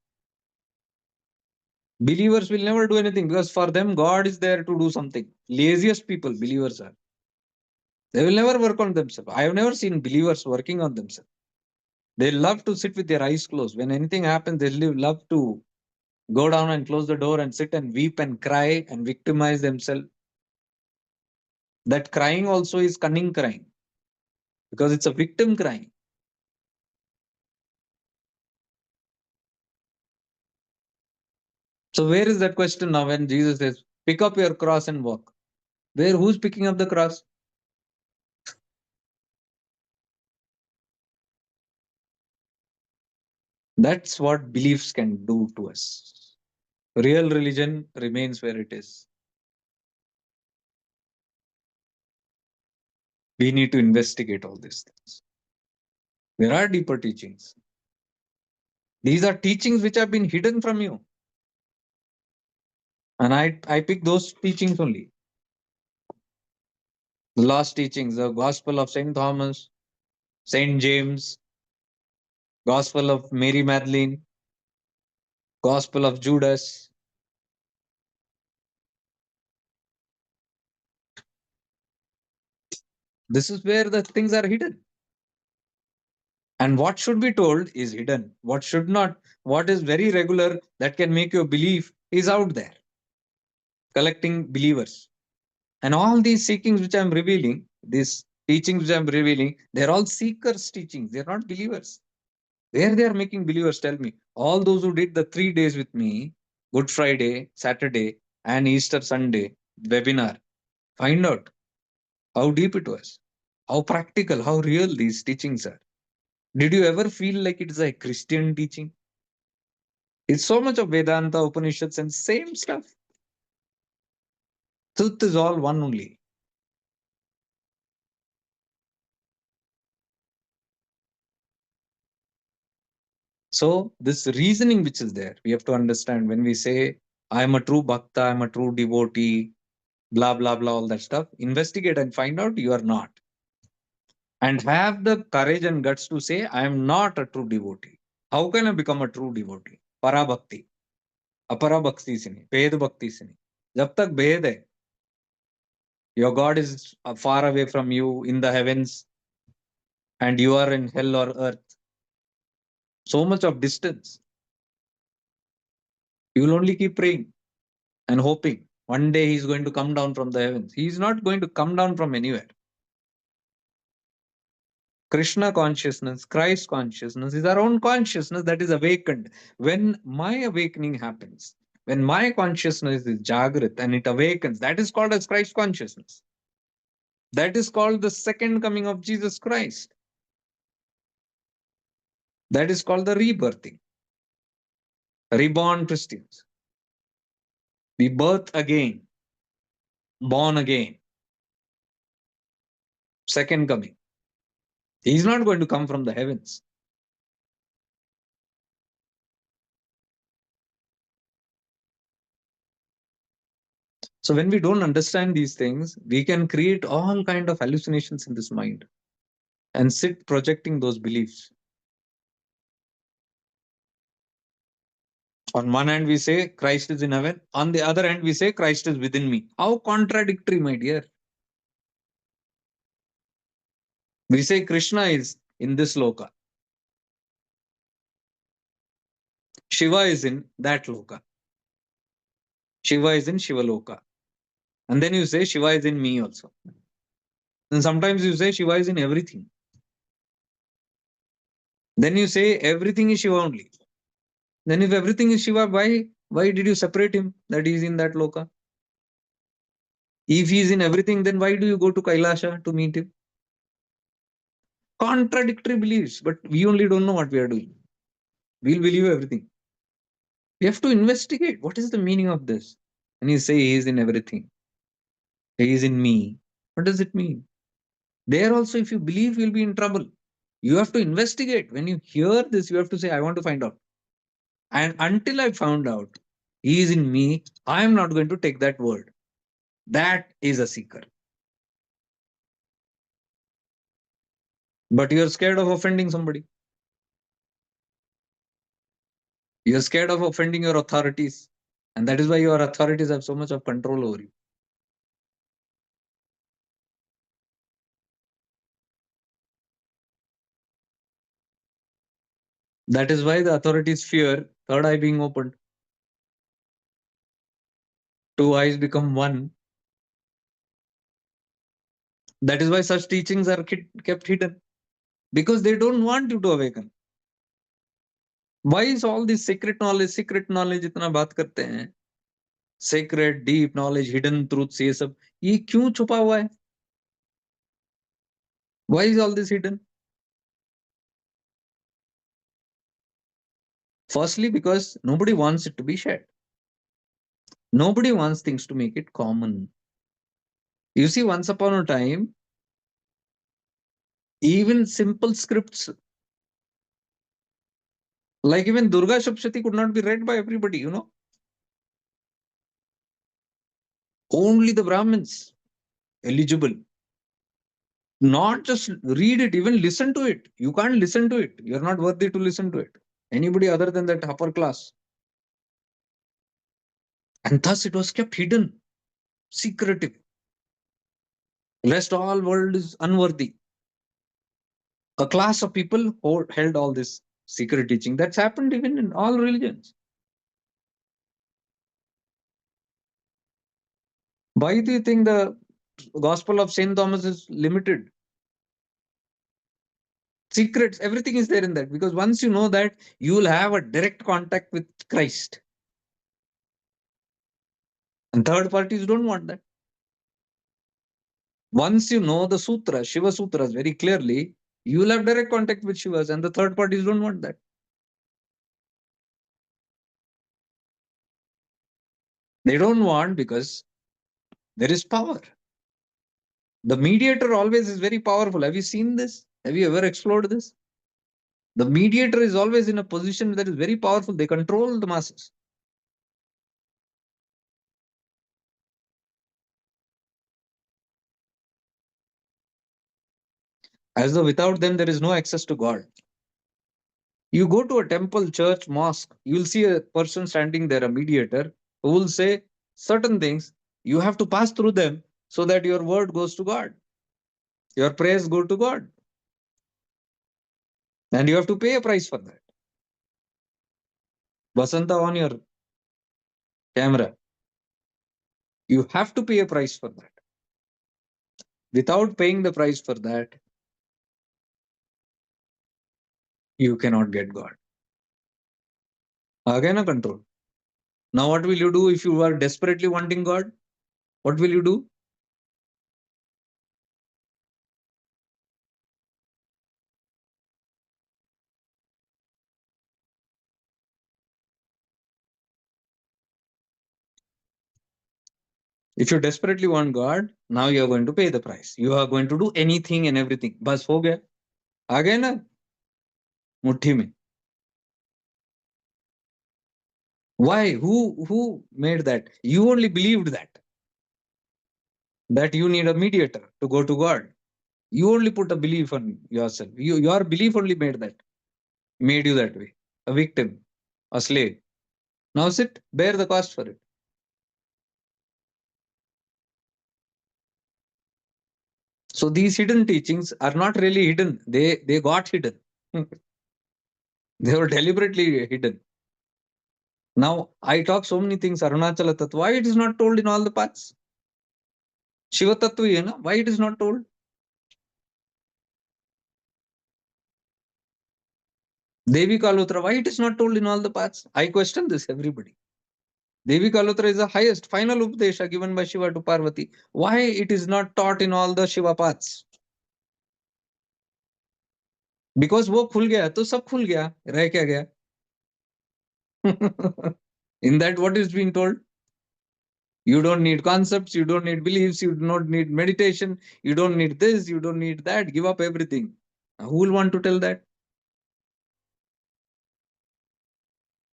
Believers will never do anything because for them, God is there to do something. Laziest people, believers are. They will never work on themselves. I have never seen believers working on themselves. They love to sit with their eyes closed. When anything happens, they love to go down and close the door and sit and weep and cry and victimize themselves. That crying also is cunning crying because it's a victim crying. So where is that question now when Jesus says, pick up your cross and walk? Where who's picking up the cross? That's what beliefs can do to us. Real religion remains where it is. We need to investigate all these things. There are deeper teachings. These are teachings which have been hidden from you. And I pick those teachings only. The lost teachings, the Gospel of St. Thomas, St. James, Gospel of Mary Magdalene, Gospel of Judas. This is where the things are hidden. And what should be told is hidden. What should not, what is very regular that can make you believe is out there, collecting believers. And all these seekings which I'm revealing, these teachings which I'm revealing, they're all seekers' teachings. They're not believers. Where they are making believers, tell me. All those who did the 3 days with me, Good Friday, Saturday, and Easter Sunday webinar, find out how deep it was, how practical, how real these teachings are. Did you ever feel like it is a Christian teaching? It's so much of Vedanta, Upanishads, and same stuff. Truth is all one only. So, this reasoning which is there, we have to understand when we say, I am a true bhakta, I am a true devotee, blah, blah, blah, all that stuff, investigate and find out you are not. And have the courage and guts to say, I am not a true devotee. How can I become a true devotee? Parabhakti, अपरा भक्ति से नहीं, भेद भक्ति से नहीं. जब तक भेद है, your God is far away from you in the heavens and you are in hell or earth. So much of distance. You will only keep praying and hoping one day he's going to come down from the heavens. He's not going to come down from anywhere. Krishna consciousness, Christ consciousness is our own consciousness that is awakened. When my awakening happens, when my consciousness is jagrat and it awakens, that is called as Christ consciousness. That is called the second coming of Jesus Christ. That is called the rebirthing. Reborn Christians. We birth again, born again. Second coming. He's not going to come from the heavens. So when we don't understand these things, we can create all kind of hallucinations in this mind and sit projecting those beliefs. On one hand, we say Christ is in heaven. On the other hand, we say Christ is within me. How contradictory, my dear. We say Krishna is in this loka. Shiva is in that loka. Shiva is in Shivaloka. And then you say Shiva is in me also. And sometimes you say Shiva is in everything. Then you say everything is Shiva only. Then if everything is Shiva, why did you separate him that he is in that loka? If he is in everything, then why do you go to Kailasha to meet him? Contradictory beliefs, but we only don't know what we are doing. We'll believe everything. We have to investigate what is the meaning of this. And you say he is in everything. He is in me. What does it mean? There also, if you believe, you'll be in trouble. You have to investigate. When you hear this, you have to say, I want to find out. And until I found out he is in me, I am not going to take that word. That is a seeker. But you're scared of offending somebody. You're scared of offending your authorities. And that is why your authorities have so much of control over you. That is why the authorities fear third eye being opened. Two eyes become one. That is why such teachings are kept hidden. Because they don't want you to awaken. Why is all this secret knowledge इतना बात करते हैं? Sacred, deep knowledge, hidden truths, ये सब ये क्यों छुपा हुआ है? Why is all this hidden? Firstly, because nobody wants it to be shared. Nobody wants things to make it common. You see, once upon a time, even simple scripts like even Durga Shapshati could not be read by everybody, you know. Only the Brahmins eligible. Not just read it, even listen to it. You can't listen to it. You're not worthy to listen to it. Anybody other than that upper class. And thus it was kept hidden, secretive. Rest all world is unworthy. A class of people held all this secret teaching. That's happened even in all religions. Why do you think the Gospel of Saint Thomas is limited? Secrets, everything is there in that, because once you know that, you will have a direct contact with Christ. And third parties don't want that. Once you know the sutras, Shiva sutras very clearly, you will have direct contact with Shivas, and the third parties don't want that. They don't want because there is power. The mediator always is very powerful. Have you seen this? Have you ever explored this? The mediator is always in a position that is very powerful. They control the masses. As though without them, there is no access to God. You go to a temple, church, mosque, you will see a person standing there, a mediator, who will say certain things. You have to pass through them so that your word goes to God. Your prayers go to God. And you have to pay a price for that. Vasanta, on your camera. You have to pay a price for that. Without paying the price for that, you cannot get God. Again, a control. Now, what will you do if you are desperately wanting God? What will you do? If you desperately want God, now you are going to pay the price. You are going to do anything and everything. बस हो गया. आ गए ना मुट्ठी में. Why? Who made that? You only believed that you need a mediator to go to God. You only put a belief on yourself. Your belief only made you that way. A victim, a slave. Now sit, bear the cost for it. So these hidden teachings are not really hidden. They got hidden. They were deliberately hidden. Now, I talk so many things, Arunachala Tattva. Why it is not told in all the paths? Shiva Tattva, why it is not told? Devi Kalotra, why it is not told in all the paths? I question this, everybody. Devi Kalotra is the highest, final Updesha given by Shiva to Parvati. Why it is not taught in all the Shiva paths? Because वो खुल गया तो सब खुल गया, रह क्या गया? In that, what is being told? You don't need concepts, you don't need beliefs, you don't need meditation, you don't need this, you don't need that. Give up everything. Who will want to tell that?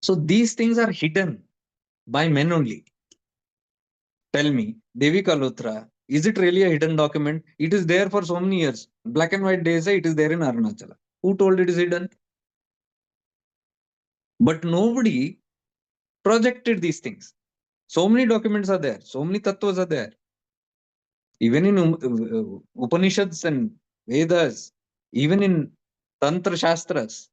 So these things are hidden by men only. Tell me, Devi Kalotra, is it really a hidden document? It is there for so many years. Black and white days, it is there in Arunachala. Who told it is hidden? But nobody projected these things. So many documents are there, so many tattvas are there. Even in Upanishads and Vedas, even in Tantra Shastras,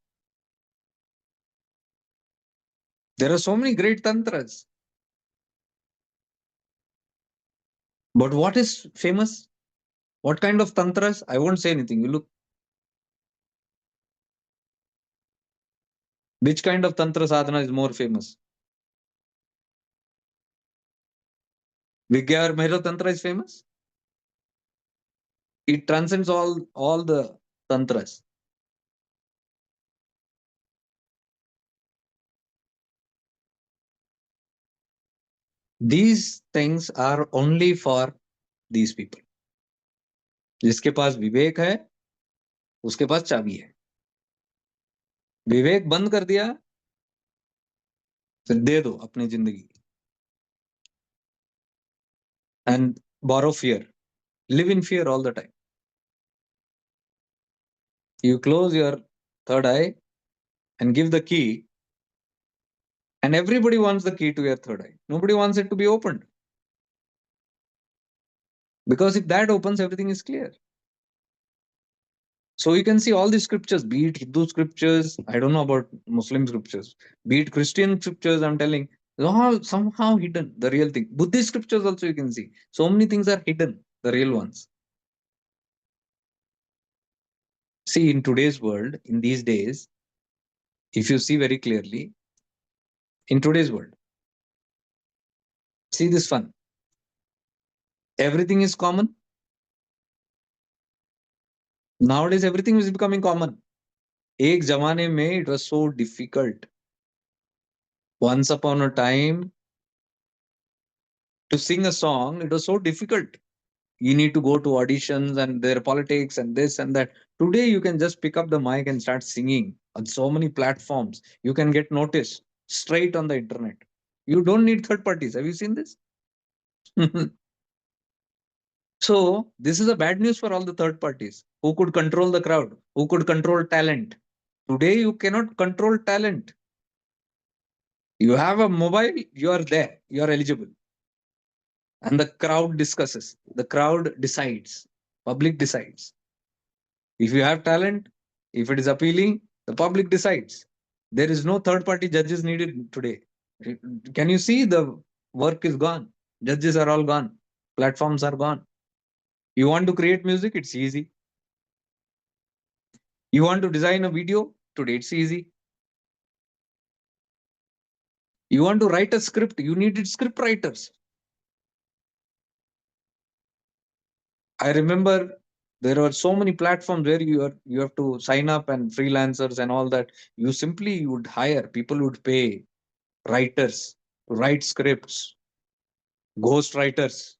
there are so many great tantras. But what is famous? What kind of tantras? I won't say anything. You look, which kind of tantra sadhana is more famous? Vigya or Mehra Tantra is famous. It transcends all the tantras. These things are only for these people. जिसके पास विवेक है उसके पास चाबी है. विवेक बंद कर दिया फिर दे दो अपनी जिंदगी. And borrow fear. Live in fear all the time. You close your third eye and give the key, and everybody wants the key to your third eye. Nobody wants it to be opened. Because if that opens, everything is clear. So you can see all the scriptures, be it Hindu scriptures, I don't know about Muslim scriptures, be it Christian scriptures, I'm telling, all somehow hidden, the real thing. Buddhist scriptures also you can see. So many things are hidden, the real ones. See, in today's world, in these days, if you see very clearly, in today's world, see this fun. Everything is common. Nowadays, everything is becoming common. एक जमाने में it was so difficult. Once upon a time, to sing a song, it was so difficult. You need to go to auditions and their politics and this and that. Today, you can just pick up the mic and start singing on so many platforms. You can get noticed straight on the internet. You don't need third parties. Have you seen this? So, this is a bad news for all the third parties who could control the crowd, who could control talent. Today, you cannot control talent. You have a mobile, you are there, you are eligible. And the crowd discusses, the crowd decides, public decides. If you have talent, if it is appealing, the public decides. There is no third party judges needed today. Can you see the work is gone? Judges are all gone. Platforms are gone. You want to create music? It's easy. You want to design a video? Today it's easy. You want to write a script? You needed script writers. I remember there were so many platforms where you have to sign up and freelancers and all that. You would hire people would pay writers to write scripts, ghost writers.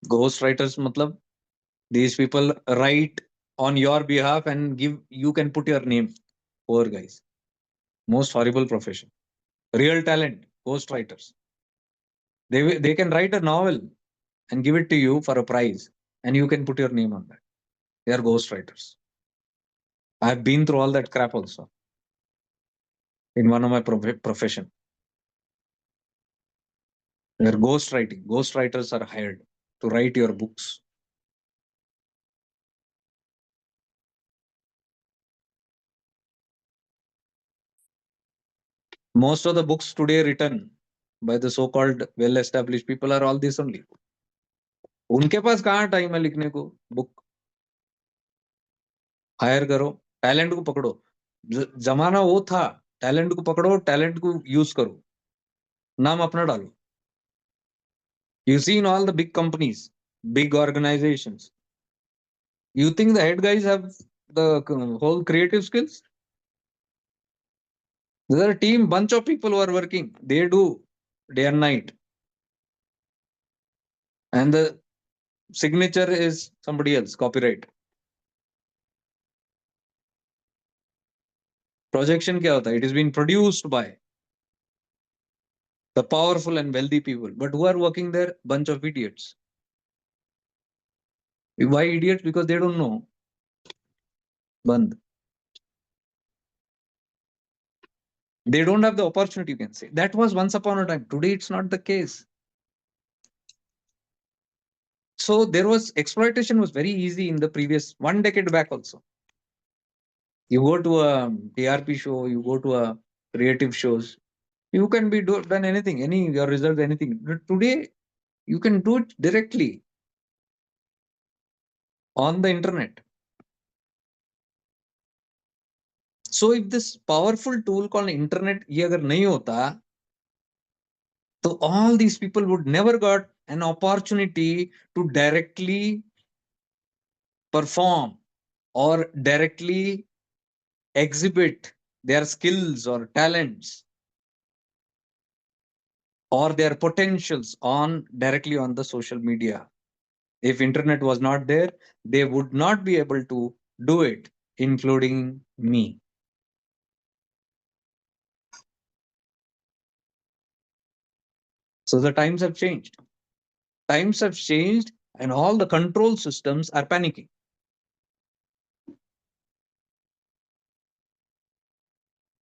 Ghost writers matlab these people write on your behalf and give you can put your name. Poor guys. Most horrible profession. Real talent, ghost writers. They can write a novel and give it to you for a prize and you can put your name on that. They are ghost writers. I've been through all that crap also in one of my profession. They're ghost writing. Ghost writers are hired to write your books. Most of the books today written by the so-called well-established people are all this only. उनके पास कहाँ time है लिखने को book? Higher करो, talent को पकड़ो। जमाना वो था, टैलेंट को पकड़ो, टैलेंट को यूज करो, नाम अपना डालो। You see in all the big companies, big organizations, you think the head guys have the whole creative skills? There are a team, bunch of people who are working. They do day and night, and the signature is somebody else. Copyright. Projection क्या होता है? It is being produced by the powerful and wealthy people, but who are working there? Bunch of idiots. Why idiots? Because they don't know. Band. They don't have the opportunity. You can say that was once upon a time. Today, it's not the case. So there was exploitation was very easy in the previous 1 decade back also. You go to a TRP show, you go to a creative shows, you can be done anything, any your results, anything. But today, you can do it directly on the internet. So if this powerful tool called internet ये अगर नहीं होता, so all these people would never got an opportunity to directly perform or directly exhibit their skills or talents or their potentials on directly on the social media. If internet was not there, they would not be able to do it, including me. So the times have changed. Times have changed, and all the control systems are panicking.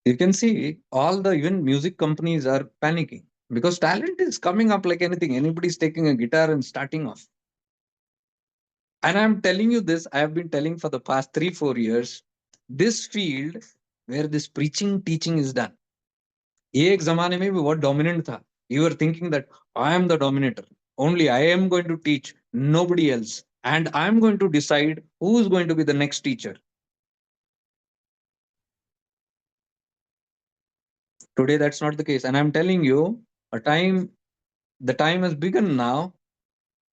You can see all the even music companies are panicking because talent is coming up like anything. Anybody's taking a guitar and starting off. And I'm telling you this, I have been telling for the past 3 4 years, this field where this preaching teaching is done, ये एक जमाने में भी बहुत dominant था. You were thinking that I am the dominator, only I am going to teach, nobody else, and I'm going to decide who is going to be the next teacher. Today that's not the case, and I'm telling you, a time the time has begun now.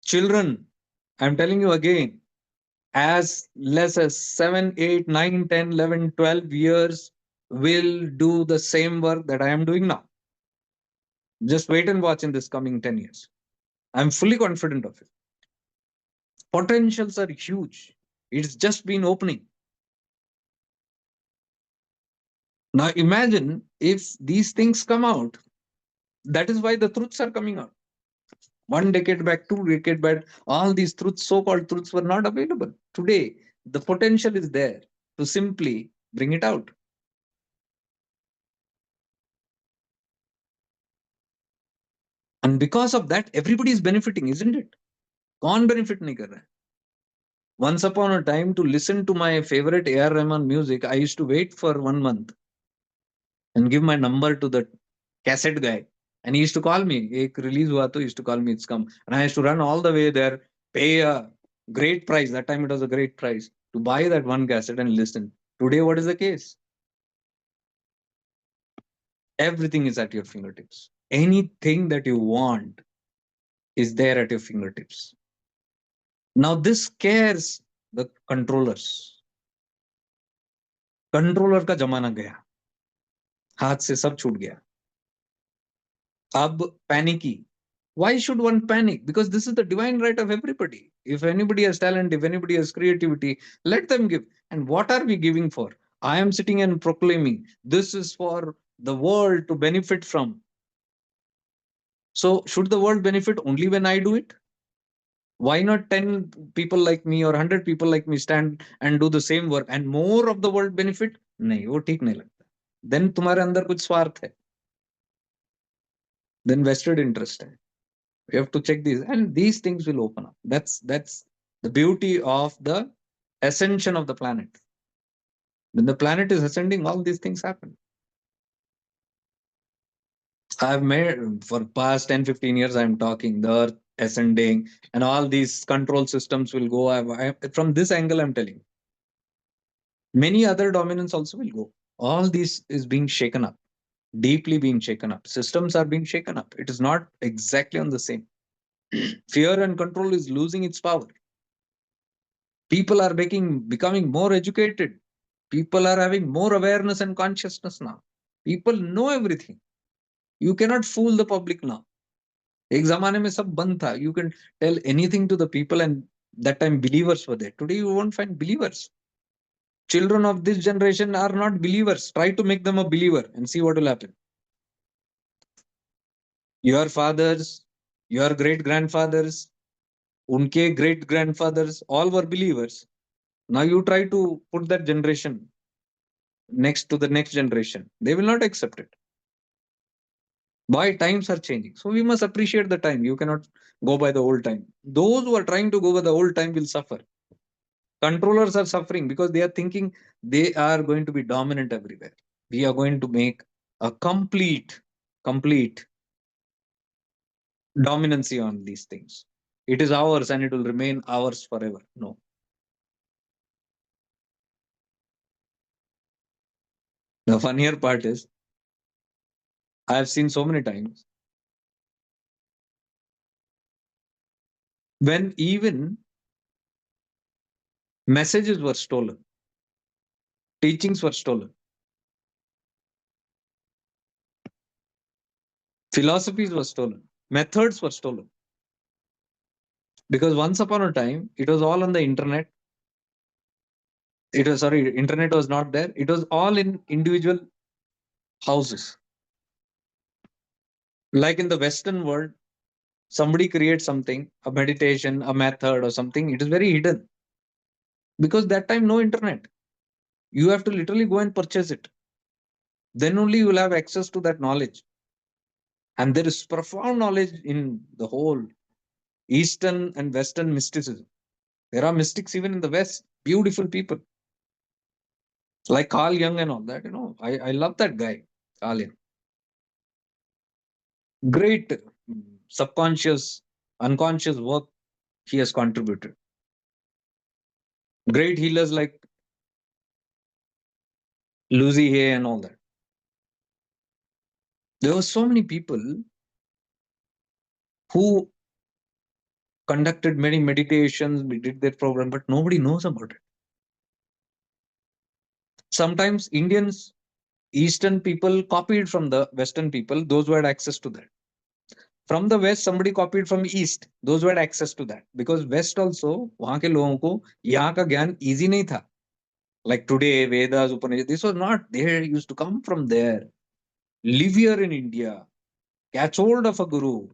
Children, I'm telling you again, as less as 7 8 9 10 11 12 years will do the same work that I am doing now. Just wait and watch in this coming 10 years. I'm fully confident of it. Potentials are huge. It's just been opening. Now imagine if these things come out. That is why the truths are coming out. 1 decade back, 2 decade back, all these truths, so-called truths, were not available. Today, the potential is there to simply bring it out. And because of that, everybody is benefiting, isn't it? कौन benefit नहीं कर रहा है? Once upon a time, to listen to my favorite AR Rahman music, I used to wait for 1 month and give my number to the cassette guy. And he used to call me. एक release हुआ तो he used to call me, it's come. And I used to run all the way there, pay a great price. That time it was a great price to buy that one cassette and listen. Today, what is the case? Everything is at your fingertips. Anything that you want is there at your fingertips. Now, this scares the controllers. Controller का जमाना गया, हाथ से सब छूट गया. अब panicky. Why should one panic? Because this is the divine right of everybody. If anybody has talent, if anybody has creativity, let them give. And what are we giving for? I am sitting and proclaiming this is for the world to benefit from. So, should the world benefit only when I do it? Why not 10 people like me or 100 people like me stand and do the same work and more of the world benefit? नहीं, वो ठीक नहीं लगता. Then तुम्हारे अंदर कुछ स्वार्थ है. Then vested interest hai. We have to check these, and these things will open up. That's the beauty of the ascension of the planet. When the planet is ascending, all these things happen. I've made for past 10, 15 years, I'm talking the earth ascending and all these control systems will go. From this angle, I'm telling many other dominance also will go. All this is being shaken up, deeply being shaken up. Systems are being shaken up. It is not exactly on the same. Fear and control is losing its power. People are becoming more educated. People are having more awareness and consciousness now. People know everything. You cannot fool the public now. एक जमाने में सब बंद था. You can tell anything to the people, and that time believers were there. Today you won't find believers. Children of this generation are not believers. Try to make them a believer and see what will happen. Your fathers, your great grandfathers, unke great grandfathers, all were believers. Now you try to put that generation next to the next generation. They will not accept it. Why? Times are changing. So we must appreciate the time. You cannot go by the old time. Those who are trying to go by the old time will suffer. Controllers are suffering because they are thinking they are going to be dominant everywhere. We are going to make a complete dominancy on these things. It is ours and it will remain ours forever. No. The funnier part is I have seen so many times when even messages were stolen, teachings were stolen, philosophies were stolen, methods were stolen. Because once upon a time, it was all on the internet. It was, sorry, internet was not there. It was all in individual houses. Like in the Western world, somebody creates something, a meditation, a method, or something. It is very hidden because that time no internet. You have to literally go and purchase it. Then only you will have access to that knowledge. And there is profound knowledge in the whole Eastern and Western mysticism. There are mystics even in the West, beautiful people like Carl Jung and all that. I love that guy, Carl Jung. Great subconscious, unconscious work he has contributed. Great healers like Lucy Hay and all that. There were so many people who conducted many meditations, we did their program, but nobody knows about it. Sometimes Indians, Eastern people copied from the Western people, those who had access to that. From the West, somebody copied from East, those who had access to that. Because West also, वहाँ के लोगों को यहाँ का ज्ञान easy नहीं था. Like today, Vedas, Upanishads, this was not. They used to come from there, live here in India, catch hold of a guru,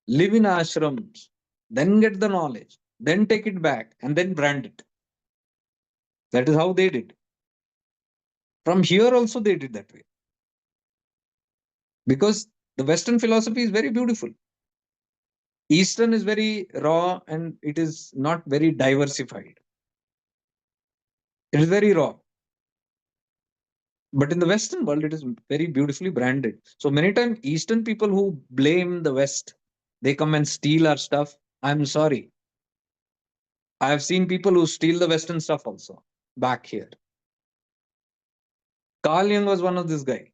live in ashrams, then get the knowledge, then take it back, and then brand it. That is how they did. From here also they did that way. Because the Western philosophy is very beautiful. Eastern is very raw and it is not very diversified. It is very raw. But in the Western world, it is very beautifully branded. So many times, Eastern people who blame the West, they come and steal our stuff. I'm sorry. I have seen people who steal the Western stuff also back here. Carl Jung was one of this guy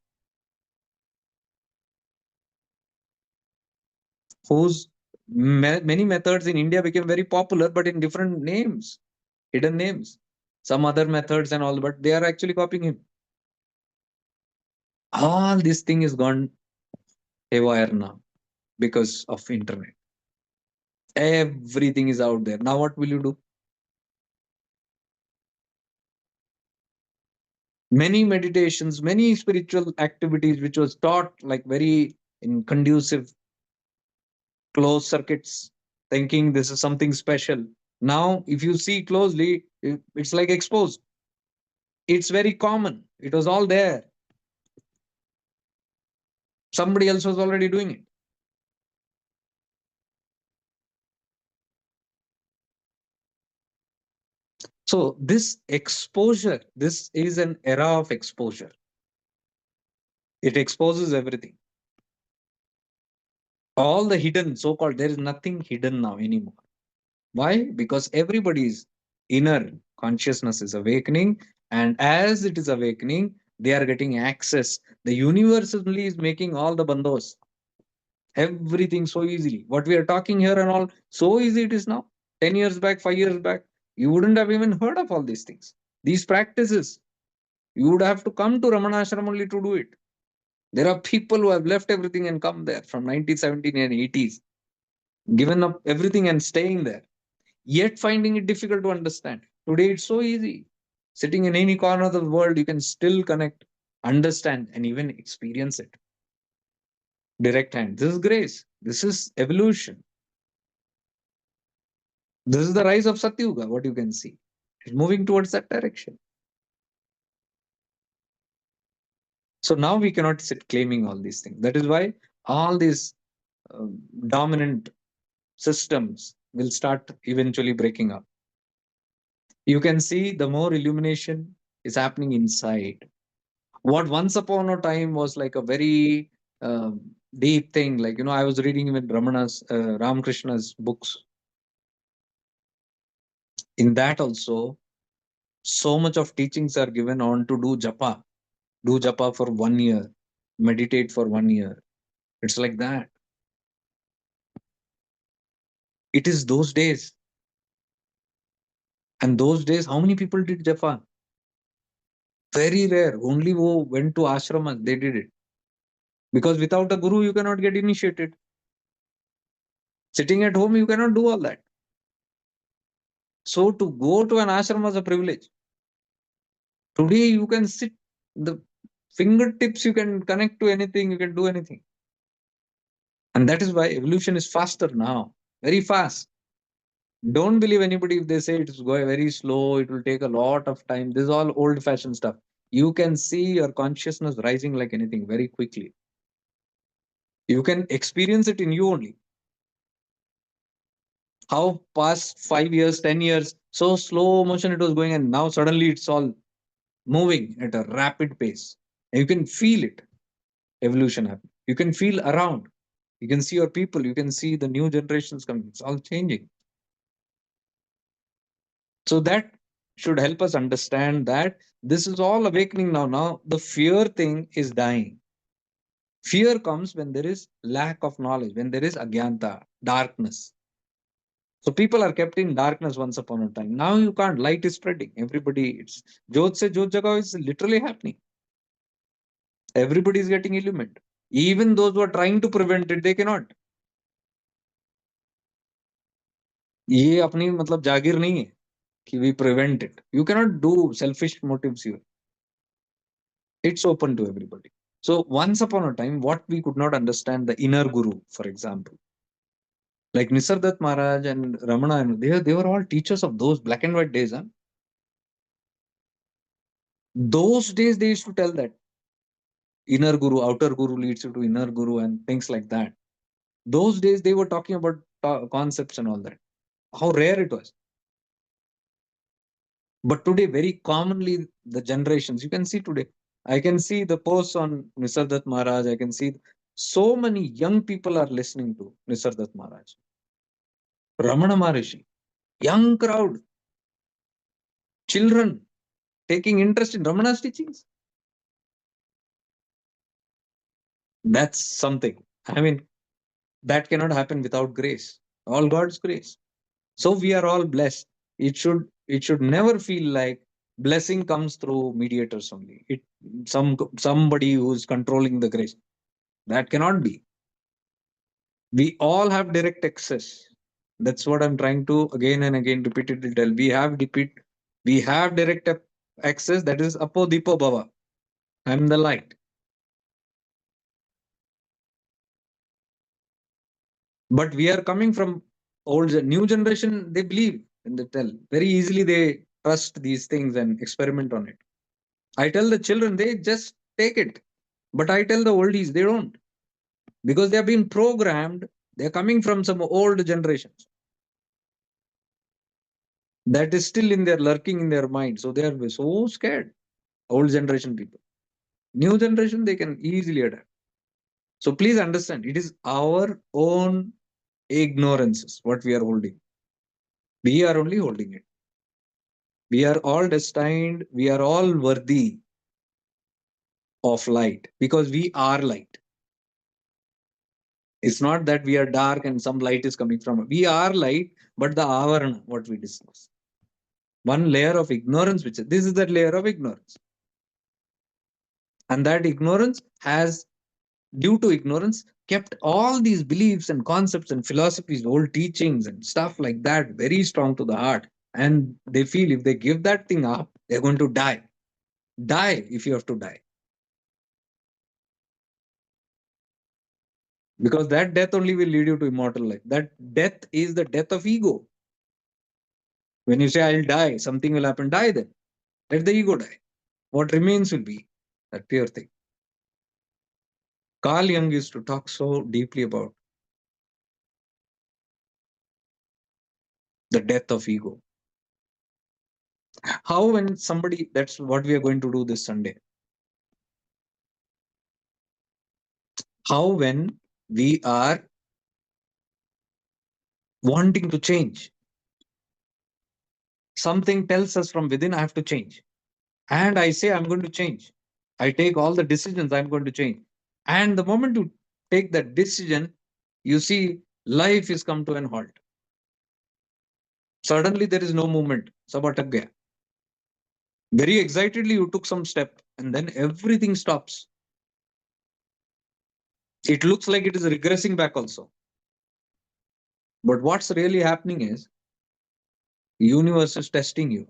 whose many methods in India became very popular, but in different names, hidden names. Some other methods and all, but they are actually copying him. All this thing is gone haywire now because of internet. Everything is out there. Now what will you do? Many meditations, many spiritual activities which was taught like very in conducive closed circuits, thinking this is something special. Now, if you see closely, it's like exposed. It's very common. It was all there. Somebody else was already doing it. So this exposure, this is an era of exposure. It exposes everything. All the hidden, so called, there is nothing hidden now anymore. Why? Because everybody's inner consciousness is awakening, and as it is awakening, they are getting access. The universe only is making all the bandos, everything so easily. What we are talking here and all, so easy it is now. 10 years back, 5 years back, you wouldn't have even heard of all these things. These practices, you would have to come to Ramana Ashram only to do it. There are people who have left everything and come there from 1917 and 80s, given up everything and staying there, yet finding it difficult to understand. Today it's so easy. Sitting in any corner of the world, you can still connect, understand, and even experience it. Direct hand. This is grace. This is evolution. This is the rise of Satyuga, what you can see. It's moving towards that direction. So now we cannot sit claiming all these things. That is why all these dominant systems will start eventually breaking up. You can see the more illumination is happening inside. What once upon a time was like a very deep thing, like, I was reading even Ramana's, Ramakrishna's books. In that also, so much of teachings are given on to do japa for 1 year, meditate for 1 year. It's like that. It is those days. And those days, how many people did japa? Very rare. Only who went to ashramas, they did it. Because without a guru, you cannot get initiated. Sitting at home, you cannot do all that. So to go to an ashram was a privilege. Today, you can sit, the fingertips, you can connect to anything, you can do anything. And that is why evolution is faster now, very fast. Don't believe anybody if they say it is going very slow, it will take a lot of time. This is all old fashioned stuff. You can see your consciousness rising like anything very quickly. You can experience it in you only. How past 5 years, 10 years, so slow motion it was going, and now suddenly it's all moving at a rapid pace. And you can feel it, evolution happening. You can feel around. You can see your people, you can see the new generations coming. It's all changing. So that should help us understand that this is all awakening now. Now the fear thing is dying. Fear comes when there is lack of knowledge, when there is agyanta, darkness. So people are kept in darkness once upon a time. Now you can't. Light is spreading. Everybody, it's Jot se Jot Jagao is literally happening. Everybody is getting illumined. Even those who are trying to prevent it, they cannot. ये अपनी मतलब जागीर नहीं है कि we prevent it. You cannot do selfish motives here. It's open to everybody. So once upon a time, what we could not understand, the inner guru, for example, like Nisardat Maharaj and Ramana, and they were all teachers of those black and white days. Huh? Those days they used to tell that inner guru, outer guru leads you to inner guru and things like that. Those days they were talking about concepts and all that. How rare it was. But today, very commonly, the generations, you can see today, I can see the posts on Nisardat Maharaj. I can see so many young people are listening to Nisardat Maharaj. Ramana Maharishi, young crowd, children taking interest in Ramana's teachings. That's something. I mean, that cannot happen without grace. All God's grace. So we are all blessed. It should never feel like blessing comes through mediators only. Somebody who's controlling the grace. That cannot be. We all have direct access. That's what I'm trying to again and again repeatedly tell. We have direct access. That is Apo Dipo Bhava. I'm the light. But we are coming from new generation. They believe and they tell very easily. They trust these things and experiment on it. I tell the children, they just take it. But I tell the oldies, they don't, because they have been programmed. They're coming from some old generations that is still in their lurking in their mind. So they are so scared. Old generation people. New generation, they can easily adapt. So please understand, it is our own ignorances what we are holding. We are only holding it. We are all destined, we are all worthy of light because we are light. It's not that we are dark and some light is coming from. We are light, but the avarana, what we discuss. One layer of ignorance, which this is that layer of ignorance. And that ignorance has, due to ignorance, kept all these beliefs and concepts and philosophies, old teachings and stuff like that very strong to the heart. And they feel if they give that thing up, they're going to die. Die if you have to die. Because that death only will lead you to immortal life. That death is the death of ego. When you say, I'll die, something will happen, die then. Let the ego die. What remains will be that pure thing. Carl Jung used to talk so deeply about the death of ego. How, when somebody, that's what we are going to do this Sunday. How, when we are wanting to change, something tells us from within, I have to change. And I say, I'm going to change. I take all the decisions, I'm going to change. And the moment you take that decision, you see life is come to an halt. Suddenly there is no movement. Sab atak gaya. Very excitedly, you took some step, and then everything stops. It looks like it is regressing back also. But what's really happening is universe is testing you.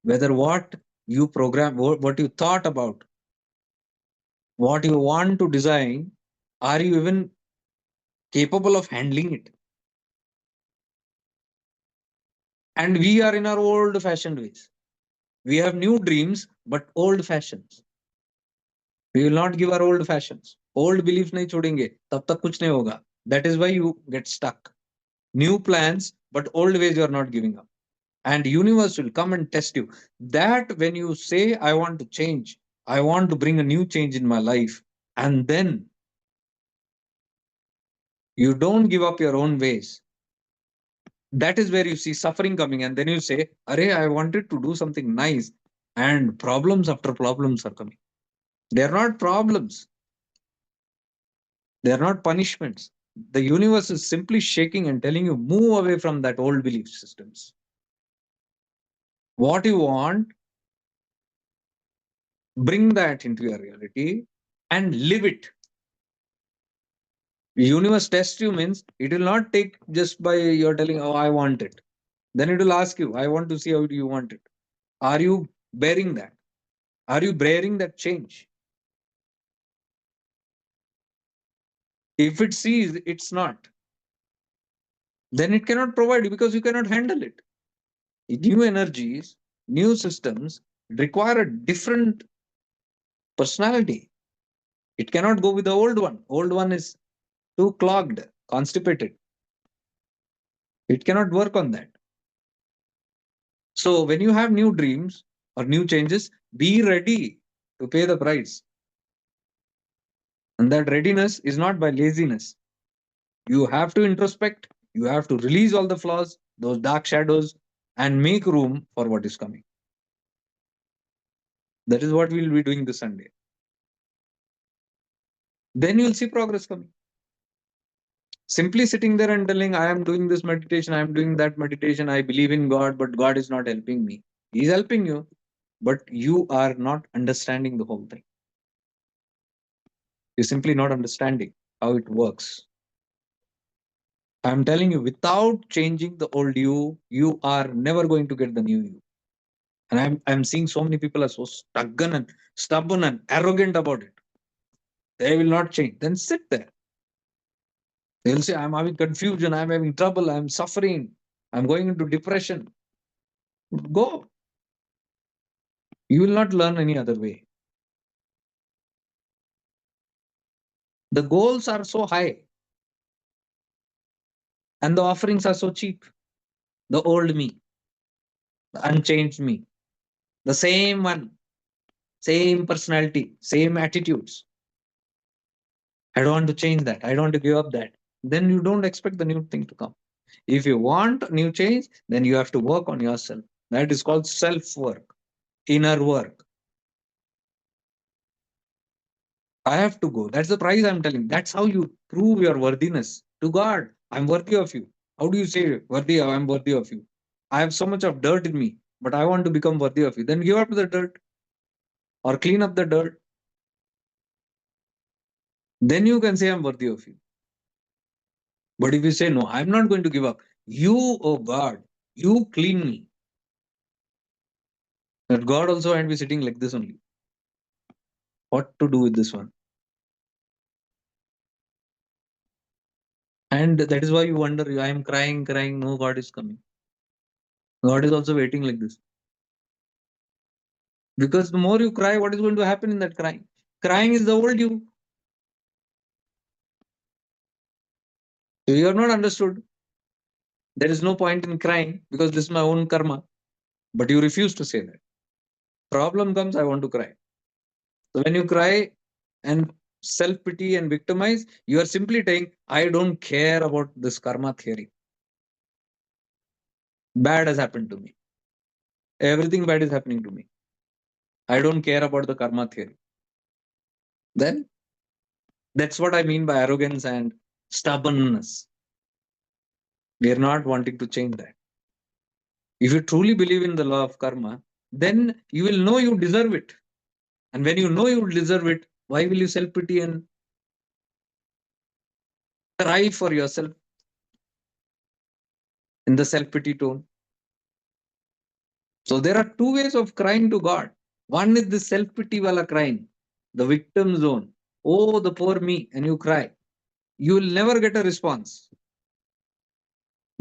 Whether what you program, what you thought about, what you want to design, are you even capable of handling it? And we are in our old fashioned ways. We have new dreams, but old fashions. We will not give our old fashions. Old beliefs nahi chhodenge, tab tak kuch nahi hoga. That is why you get stuck. New plans, but old ways you are not giving up. And universe will come and test you. That when you say, I want to change, I want to bring a new change in my life, and then you don't give up your own ways, that is where you see suffering coming. And then you say, Arey, I wanted to do something nice, and problems after problems are coming. They are not problems, they are not punishments. The universe is simply shaking and telling you, move away from that old belief systems. What you want, bring that into your reality and live it. The universe tests you means it will not take just by you're telling, oh, I want it. Then it will ask you, I want to see how do you want it. Are you bearing that? Are you bearing that change? If it sees it's not, then it cannot provide you because you cannot handle it. New energies, new systems require a different personality. It cannot go with the old one. Old one is too clogged, constipated. It cannot work on that. So when you have new dreams or new changes, be ready to pay the price. And that readiness is not by laziness. You have to introspect, you have to release all the flaws, those dark shadows, and make room for what is coming. That is what we'll be doing this Sunday. Then you'll see progress coming. Simply sitting there and telling, I am doing this meditation, I am doing that meditation, I believe in God, but God is not helping me. He's helping you, but you are not understanding the whole thing. You're simply not understanding how it works. I'm telling you, without changing the old you, you are never going to get the new you. And I'm seeing so many people are so stubborn and arrogant about it. They will not change. Then sit there. They'll say, I'm having confusion, I'm having trouble, I'm suffering, I'm going into depression. Go. You will not learn any other way. The goals are so high and the offerings are so cheap. The old me, the unchanged me, the same one, same personality, same attitudes. I don't want to change that. I don't want to give up that. Then you don't expect the new thing to come. If you want new change, then you have to work on yourself. That is called self work, inner work. I have to go. That's the price I'm telling. That's how you prove your worthiness to God. I'm worthy of you. How do you say worthy? I'm worthy of you. I have so much of dirt in me, but I want to become worthy of you. Then give up the dirt or clean up the dirt. Then you can say I'm worthy of you. But if you say no, I'm not going to give up. You, oh God, you clean me. That God also might be sitting like this only. What to do with this one? And that is why you wonder, I am crying, crying, no God is coming. God is also waiting like this. Because the more you cry, what is going to happen in that crying? Crying is the old you. So you have not understood. There is no point in crying because this is my own karma. But you refuse to say that. Problem comes, I want to cry. So when you cry and self pity and victimize, you are simply saying, I don't care about this karma theory. Bad has happened to me. Everything bad is happening to me. I don't care about the karma theory. Then that's what I mean by arrogance and stubbornness. We are not wanting to change that. If you truly believe in the law of karma, then you will know you deserve it. And when you know you deserve it, why will you self pity and cry for yourself in the self pity tone? So there are two ways of crying to God. One is the self pity wala crying, the victim zone. Oh, the poor me, and you cry. You will never get a response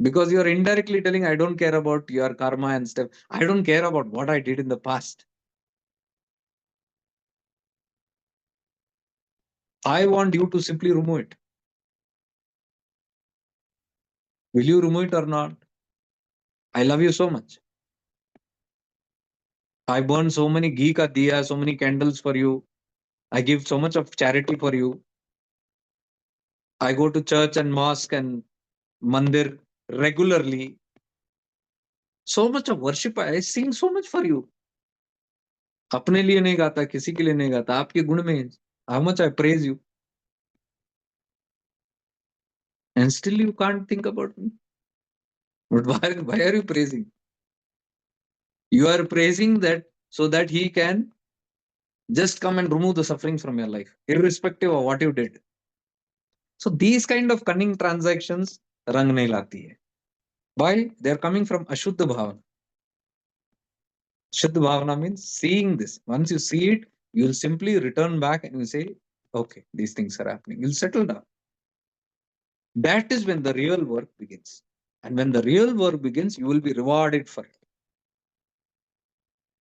because you are indirectly telling, I don't care about your karma and stuff. I don't care about what I did in the past. I want you to simply remove it. Will you remove it or not? I love you so much. I burn so many ghee ka diya, so many candles for you. I give so much of charity for you. I go to church and mosque and mandir regularly. So much of worship. I sing so much for you. अपने लिए नहीं गाता, किसी के लिए नहीं गाता, आपके गुण में. How much I praise you. And still you can't think about me. But why are you praising? You are praising that so that he can just come and remove the suffering from your life, irrespective of what you did. So these kind of cunning transactions rang nahi lati hai. Why? They are coming from Ashuddha Bhavana. Shuddha Bhavana means seeing this. Once you see it, you will simply return back and you say, okay, these things are happening. You'll settle down. That is when the real work begins. And when the real work begins, you will be rewarded for it.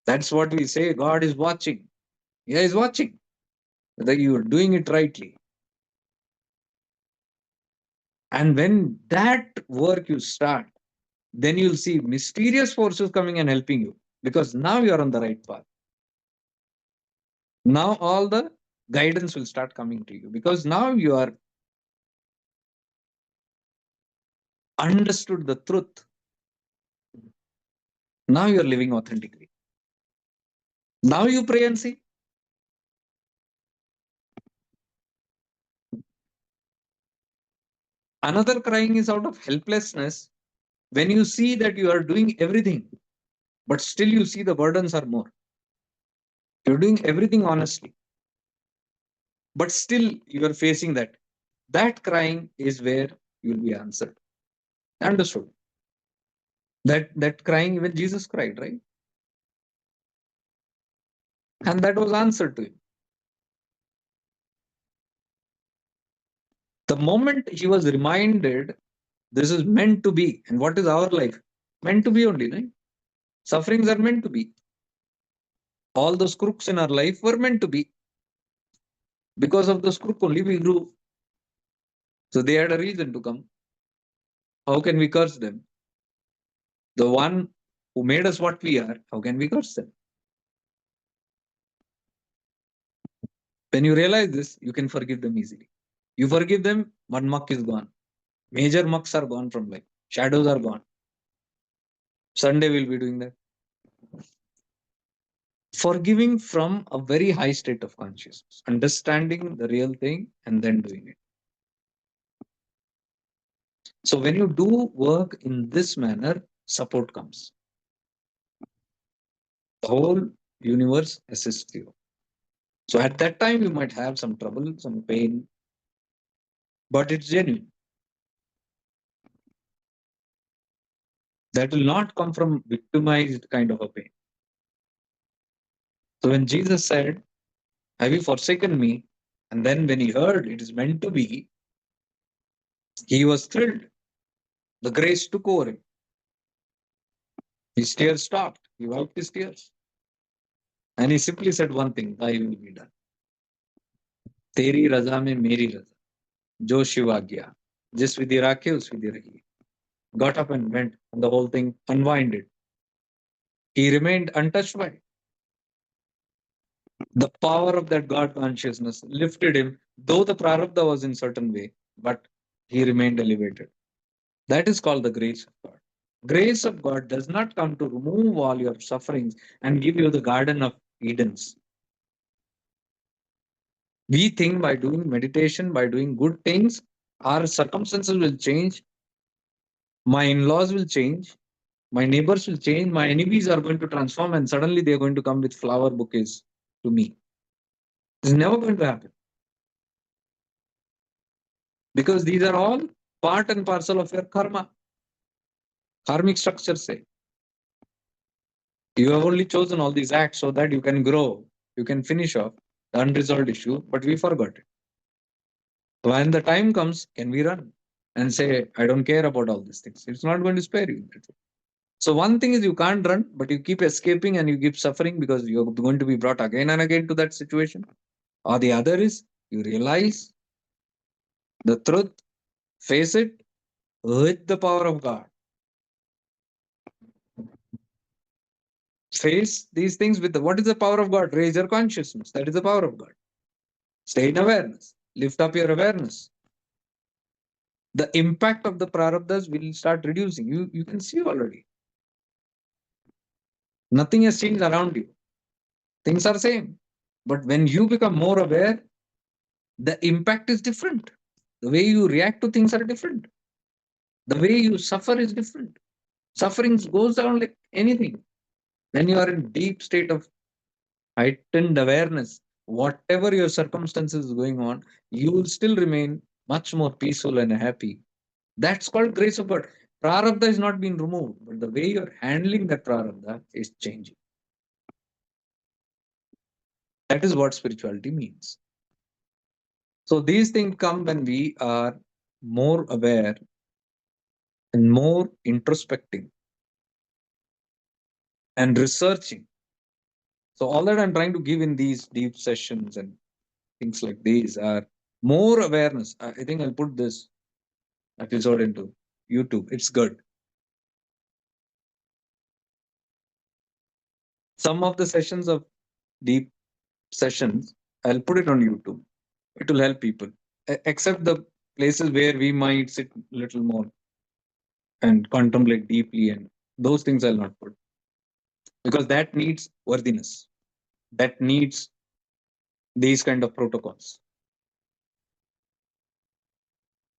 That's what we say. God is watching. Yeah, He's watching. Whether you are doing it rightly. And when that work you start, then you'll see mysterious forces coming and helping you because now you're on the right path. Now all the guidance will start coming to you because now you are understood the truth. Now you're living authentically. Now you pray and see. Another crying is out of helplessness when you see that you are doing everything, but still you see the burdens are more. You're doing everything honestly, but still you are facing that. That crying is where you'll be answered. Understood? That crying, even Jesus cried, right? And that was answered to him. The moment he was reminded this is meant to be, and what is our life? Meant to be only, right? Sufferings are meant to be. All those crooks in our life were meant to be. Because of those crook only we grew. So they had a reason to come. How can we curse them? The one who made us what we are, how can we curse them? When you realize this, you can forgive them easily. You forgive them, one muck is gone. Major mucks are gone from life. Shadows are gone. Sunday we'll be doing that. Forgiving from a very high state of consciousness, understanding the real thing and then doing it. So when you do work in this manner, support comes. The whole universe assists you. So at that time, you might have some trouble, some pain, but it's genuine. That will not come from victimized kind of a pain. So when Jesus said, "Have you forsaken me?" And then when he heard it is meant to be, he was thrilled. The grace took over him. His tears stopped. He wiped his tears. And he simply said one thing, "Thy will be done. तेरी रजा में मेरी रजा, जो शिव आज्ञा, जिस विधि राखे उस विधि रही." Got up and went, and the whole thing unwinded. He remained untouched by it. The power of that God consciousness lifted him, though the Prarabdha was in certain way, but he remained elevated. That is called the grace of God. Grace of God does not come to remove all your sufferings and give you the garden of Edens. We think by doing meditation, by doing good things, our circumstances will change, my in laws will change, my neighbors will change, my enemies are going to transform, and suddenly they're going to come with flower bouquets to me. It's never going to happen because these are all part and parcel of your karma. Karmic structure say you have only chosen all these acts so that you can grow, you can finish off the unresolved issue, but we forgot it. When the time comes, can we run and say, I don't care about all these things? It's not going to spare you. So, one thing is you can't run, but you keep escaping and you keep suffering because you're going to be brought again and again to that situation. Or the other is you realize the truth, face it with the power of God. Face these things with what is the power of God? Raise your consciousness. That is the power of God. Stay in awareness. Lift up your awareness. The impact of the prarabdhas will start reducing. You can see already. Nothing has changed around you. Things are same. But when you become more aware, the impact is different. The way you react to things are different. The way you suffer is different. Suffering goes down like anything. When you are in deep state of heightened awareness, whatever your circumstances is going on, you will still remain much more peaceful and happy. That's called grace of God. Prarabdha is not being removed, but the way you're handling that prarabdha is changing. That is what spirituality means. So these things come when we are more aware and more introspecting and researching. So all that I'm trying to give in these deep sessions and things like these are more awareness. I think I'll put this episode into YouTube. It's good. Some of the sessions of deep sessions, I'll put it on YouTube. It will help people, except the places where we might sit a little more and contemplate deeply, and those things I'll not put because that needs worthiness. That needs these kind of protocols.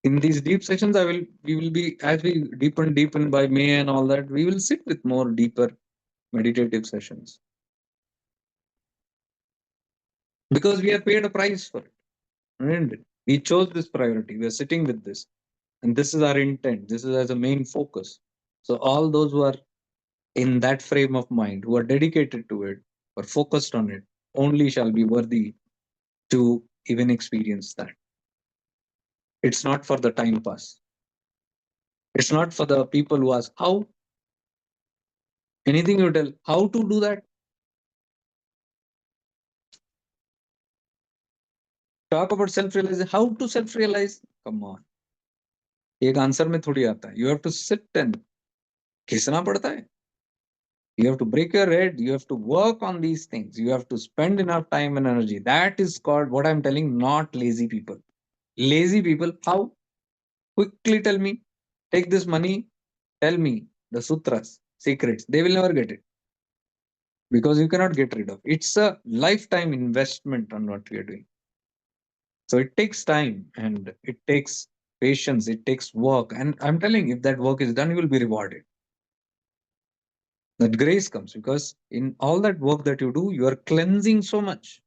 In these deep sessions, we will be as we deepen by May and all that. We will sit with more deeper meditative sessions because we have paid a price for it. And we chose this priority. We are sitting with this, and this is our intent. This is as a main focus. So all those who are in that frame of mind, who are dedicated to it, or focused on it, only shall be worthy to even experience that. It's not for the time pass. It's not for the people who ask how. Anything you tell, how to do that? Talk about self-realization. How to self-realize? Come on. एक answer में थोड़ी आता है. You have to sit and घिसना पड़ता है. You have to break your head. You have to work on these things. You have to spend enough time and energy. That is called what I'm telling, not lazy people. Lazy people, how? Quickly tell me. Take this money, tell me the sutras, secrets. They will never get it because you cannot get rid of. It's a lifetime investment on what we are doing. So it takes time and it takes patience, it takes work. And I'm telling you, if that work is done, you will be rewarded. That grace comes because in all that work that you do, you are cleansing so much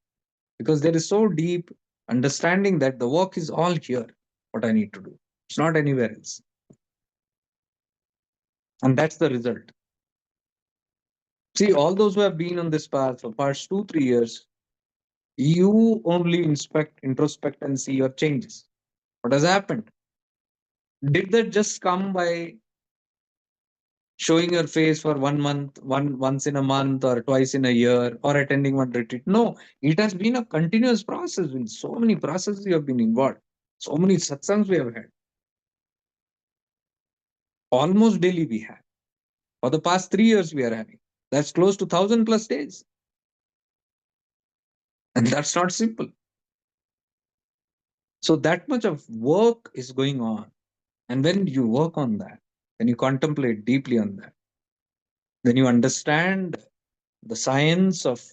because there is so deep understanding that the work is all here, what I need to do. It's not anywhere else. And that's the result. See, all those who have been on this path for past 2, 3 years, you only introspect, and see your changes. What has happened? Did that just come by showing your face for 1 month, once in a month, or twice in a year, or attending one retreat? No, it has been a continuous process. With so many processes you have been involved, so many satsangs we have had, almost daily we have. For the past 3 years we are having. That's close to 1,000 plus days, and that's not simple. So that much of work is going on. And when you work on that, when you contemplate deeply on that, then you understand the science of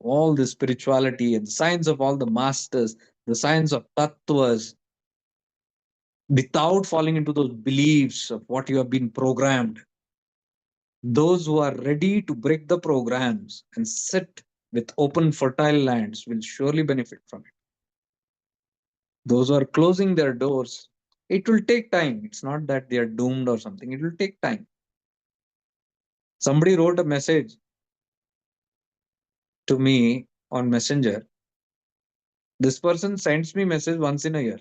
all the spirituality and the science of all the masters, the science of tattvas, without falling into those beliefs of what you have been programmed. Those who are ready to break the programs and sit with open, fertile lands will surely benefit from it. Those who are closing their doors, it will take time. It's not that they are doomed or something, it will take time. Somebody wrote a message to me on Messenger. This person sends me message once in a year.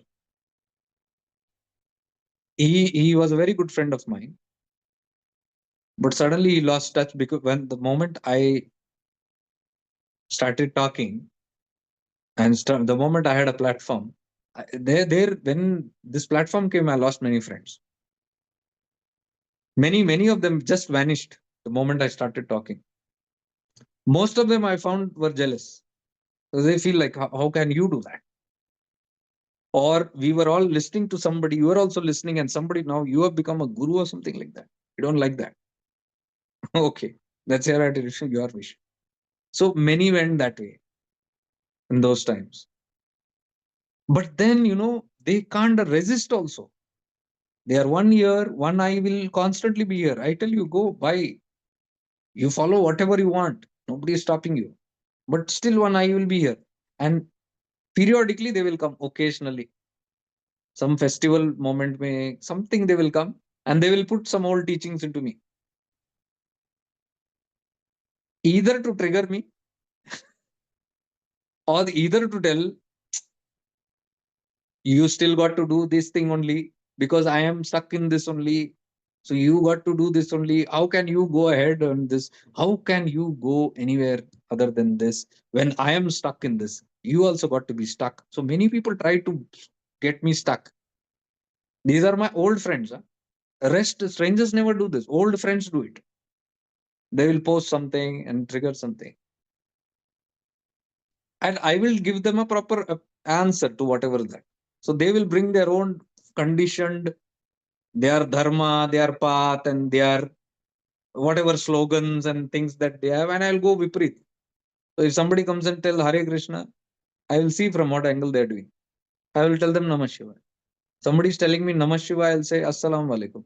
He was a very good friend of mine, but suddenly he lost touch because when the moment I started talking and the moment I had a platform, there when this platform came, I lost many friends. Many of them just vanished the moment I started talking. Most of them I found were jealous. So they feel like, how can you do that? Or we were all listening to somebody, you are also listening, and somebody now you have become a guru or something like that. You don't like that. Okay, that's your attitude, your wish. So many went that way in those times. But then, they can't resist also. They are 1 year, one eye will constantly be here. I tell you, go buy. You follow whatever you want. Nobody is stopping you. But still, one eye will be here. And periodically, they will come occasionally. Some festival moment, may something they will come and they will put some old teachings into me, either to trigger me or either to tell you still got to do this thing only because I am stuck in this only. So you got to do this only. How can you go ahead on this? How can you go anywhere other than this when I am stuck in this? You also got to be stuck. So many people try to get me stuck. These are my old friends. Huh? Rest strangers never do this. Old friends do it. They will post something and trigger something, and I will give them a proper answer to whatever that. So they will bring their own conditioned, their dharma, their path, and their whatever slogans and things that they have, and I'll go vipreet. So if somebody comes and tell Hare Krishna, I will see from what angle they're doing. I will tell them Namah Shivaya. Somebody is telling me Namah Shivaya, I'll say Assalamu Alaikum,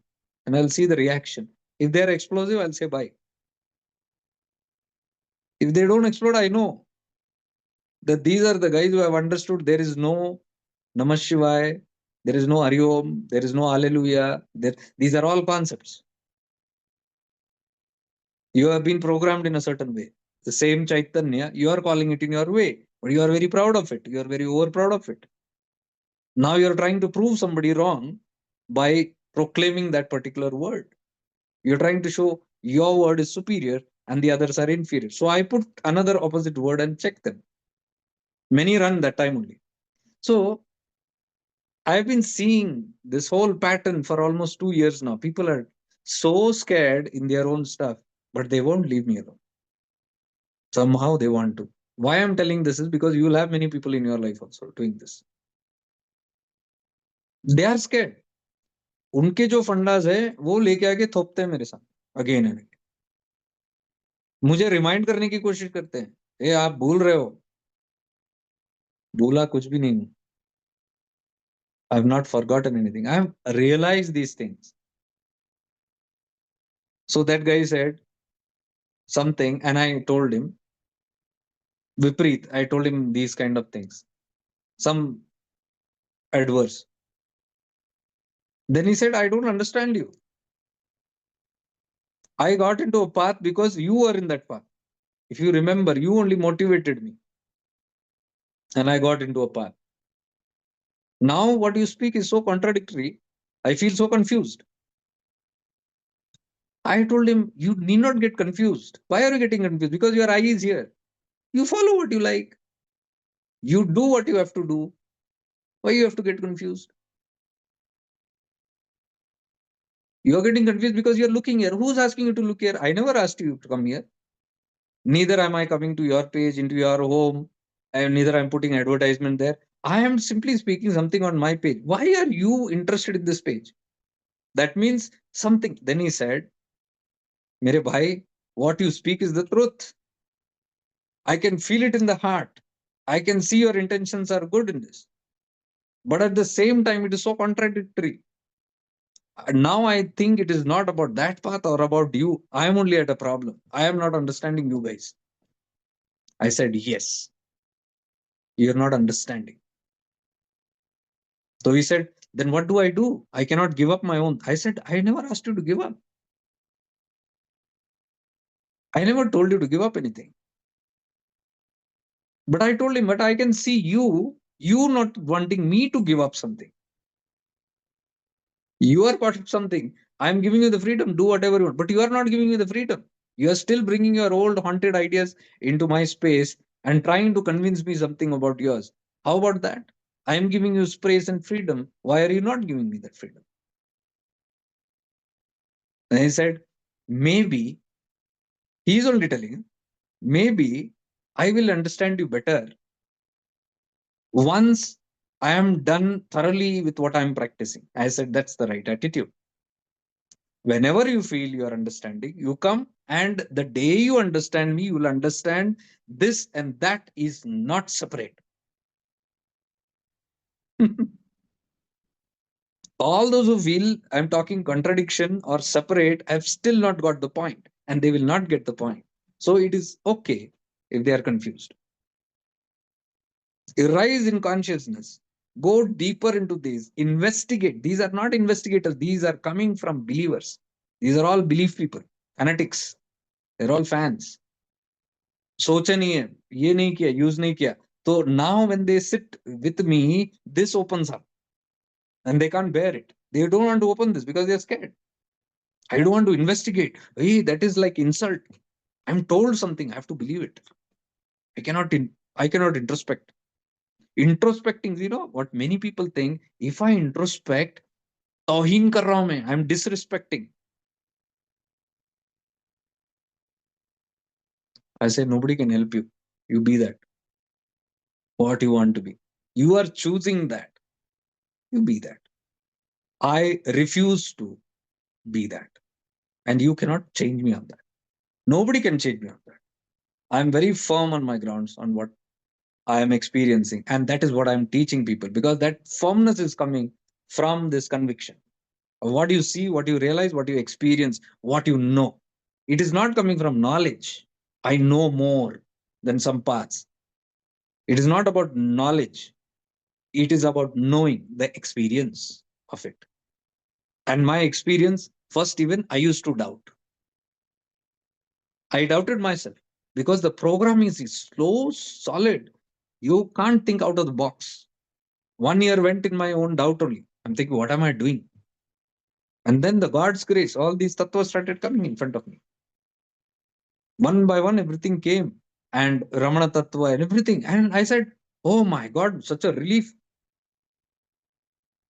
and I'll see the reaction. If they're explosive, I'll say bye. If they don't explode, I know that these are the guys who have understood there is no Namah Shivaya, there is no Hari Om, there is no Hallelujah. These are all concepts. You have been programmed in a certain way. The same Chaitanya, you are calling it in your way, but you are very proud of it. You are very over proud of it. Now you are trying to prove somebody wrong by proclaiming that particular word. You're trying to show your word is superior and the others are inferior. So I put another opposite word and check them. Many run that time only. So I've been seeing this whole pattern for almost 2 years now. People are so scared in their own stuff, but they won't leave me alone. Somehow they want to. Why I'm telling this is because you will have many people in your life also doing this. They are scared. उनके जो fundas है वो लेके आके थोपते हैं मेरे साथ again and again. मुझे रिमाइंड करने की कोशिश करते हैं, ए आप भूल रहे हो. भूला कुछ भी नहीं हूं. I have not forgotten anything. I have realised these things. So that guy said something, and I told him, Vipreet, I told him these kind of things, some adverse. Then he said, I don't understand you. I got into a path because you were in that path. If you remember, you only motivated me, and I got into a path. Now, what you speak is so contradictory. I feel so confused. I told him, you need not get confused. Why are you getting confused? Because your eye is here. You follow what you like. You do what you have to do. Why you have to get confused? You're getting confused because you're looking here. Who's asking you to look here? I never asked you to come here. Neither am I coming to your page, into your home, and neither I'm putting advertisement there. I am simply speaking something on my page. Why are you interested in this page? That means something. Then he said, Mere bhai, what you speak is the truth. I can feel it in the heart. I can see your intentions are good in this. But at the same time, it is so contradictory. Now I think it is not about that path or about you. I am only at a problem. I am not understanding you guys. I said, yes, you're not understanding. So he said, then what do I do? I cannot give up my own. I said, I never asked you to give up. I never told you to give up anything. But I told him, but I can see you not wanting me to give up something. You are part of something. I'm giving you the freedom, do whatever you want. But you are not giving me the freedom. You are still bringing your old haunted ideas into my space and trying to convince me something about yours. How about that? I am giving you space and freedom. Why are you not giving me that freedom? And he said, maybe, he's only telling you, maybe I will understand you better once I am done thoroughly with what I'm practicing. I said, that's the right attitude. Whenever you feel you are understanding, you come, and the day you understand me, you will understand this and that is not separate. All those who feel I'm talking contradiction or separate have still not got the point, and they will not get the point. So it is okay if they are confused. Rise in consciousness. Go deeper into these. Investigate. These are not investigators. These are coming from believers. These are all belief people, fanatics. They're all fans. सोचा नहीं है, ये नहीं किया, use नहीं किया. So now when they sit with me, this opens up, and they can't bear it. They don't want to open this because they're scared. I don't want to investigate. Hey, that is like insult. I'm told something, I have to believe it. I cannot introspect. Introspecting, what many people think, if I introspect, तौहीन कर रहा हूं मैं, I'm disrespecting. I say nobody can help you. You be that. What you want to be. You are choosing that. You be that. I refuse to be that. And you cannot change me on that. Nobody can change me on that. I'm very firm on my grounds on what I am experiencing. And that is what I'm teaching people, because that firmness is coming from this conviction. What you see, what you realize, what you experience, what you know. It is not coming from knowledge. I know more than some parts. It is not about knowledge. It is about knowing the experience of it. And my experience, first, even I used to doubt. I doubted myself because the program is so solid. You can't think out of the box. 1 year went in my own doubt only. I'm thinking, what am I doing? And then the God's grace, all these tattvas started coming in front of me. One by one, everything came, and Ramana Tattva and everything. And I said, oh my God, such a relief.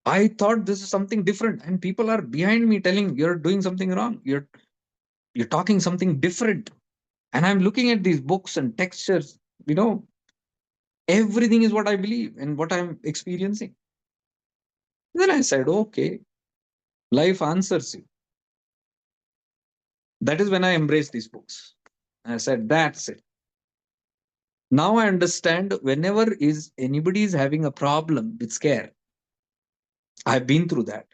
I thought this is something different. And people are behind me telling, you're doing something wrong. You're talking something different. And I'm looking at these books and textures, you know, everything is what I believe and what I'm experiencing. Then I said, okay, life answers you. That is when I embraced these books. I said, that's it. Now I understand whenever is anybody is having a problem with scare, I've been through that.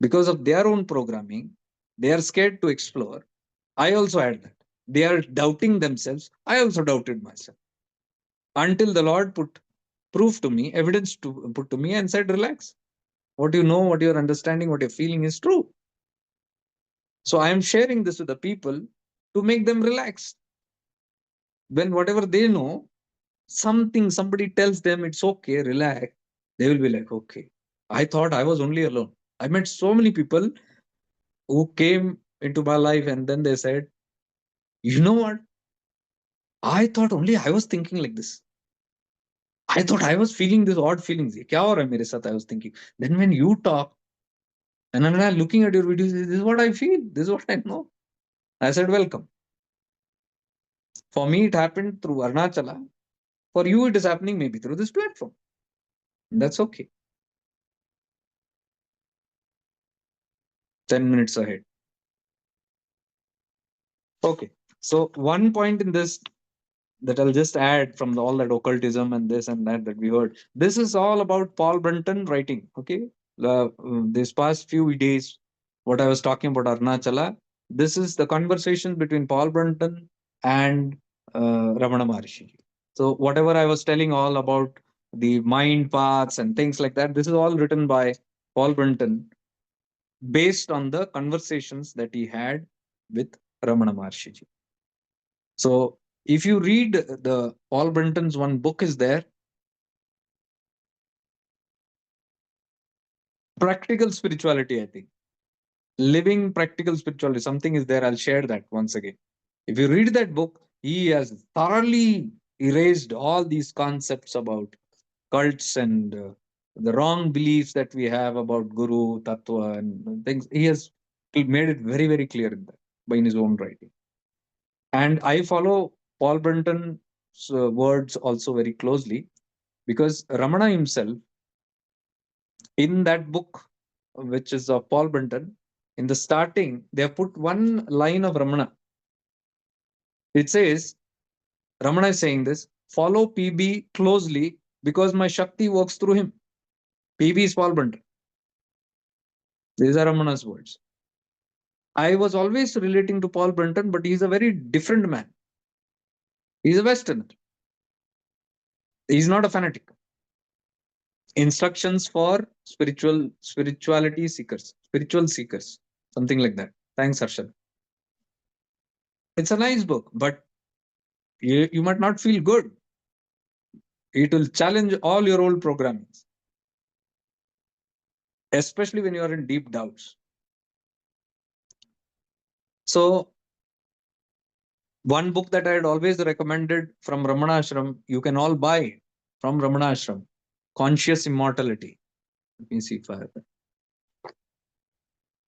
Because of their own programming, they are scared to explore. I also had that. They are doubting themselves. I also doubted myself. Until the Lord put proof to me, evidence to put to me and said, relax. What you know, what you're understanding, what you're feeling is true. So I am sharing this with the people to make them relax. When whatever they know, somebody tells them it's okay, relax, they will be like, okay. I thought I was only alone. I met so many people who came into my life and then they said, you know what? I thought only I was thinking like this. I thought I was feeling this odd feelings. Kya ho raha hai mere sath? I was thinking. Then when you talk, and when I'm looking at your videos, this is what I feel. This is what I know. I said, welcome. For me, it happened through Arunachala. For you, it is happening maybe through this platform. That's okay. 10 minutes ahead. Okay. So, one point in this that I'll just add from all that occultism and this and that we heard. This is all about Paul Brunton writing. Okay. This past few days, what I was talking about Arunachala, this is the conversation between Paul Brunton and Ramana Maharshi. So, whatever I was telling all about the mind paths and things like that, this is all written by Paul Brunton based on the conversations that he had with Ramana Maharshi. So if you read the Paul Brenton's one book is there, Practical Spirituality, I think. Living Practical Spirituality, something is there. I'll share that once again. If you read that book, he has thoroughly erased all these concepts about cults and the wrong beliefs that we have about Guru, Tattva, and things. He made it very, very clear in that by in his own writing. And I follow Paul Brenton's words also very closely because Ramana himself, in that book, which is of Paul Brenton, in the starting, they have put one line of Ramana. It says, Ramana is saying this, follow PB closely because my Shakti works through him. PB is Paul Brenton. These are Ramana's words. I was always relating to Paul Brenton, but he's a very different man. He's a Westerner. He's not a fanatic. Instructions for spirituality seekers, spiritual seekers, something like that. Thanks, Harshad. It's a nice book, but you might not feel good. It will challenge all your old programmings, especially when you are in deep doubts. So, one book that I had always recommended from Ramana Ashram, you can all buy from Ramana Ashram, Conscious Immortality. Let me see if I have it.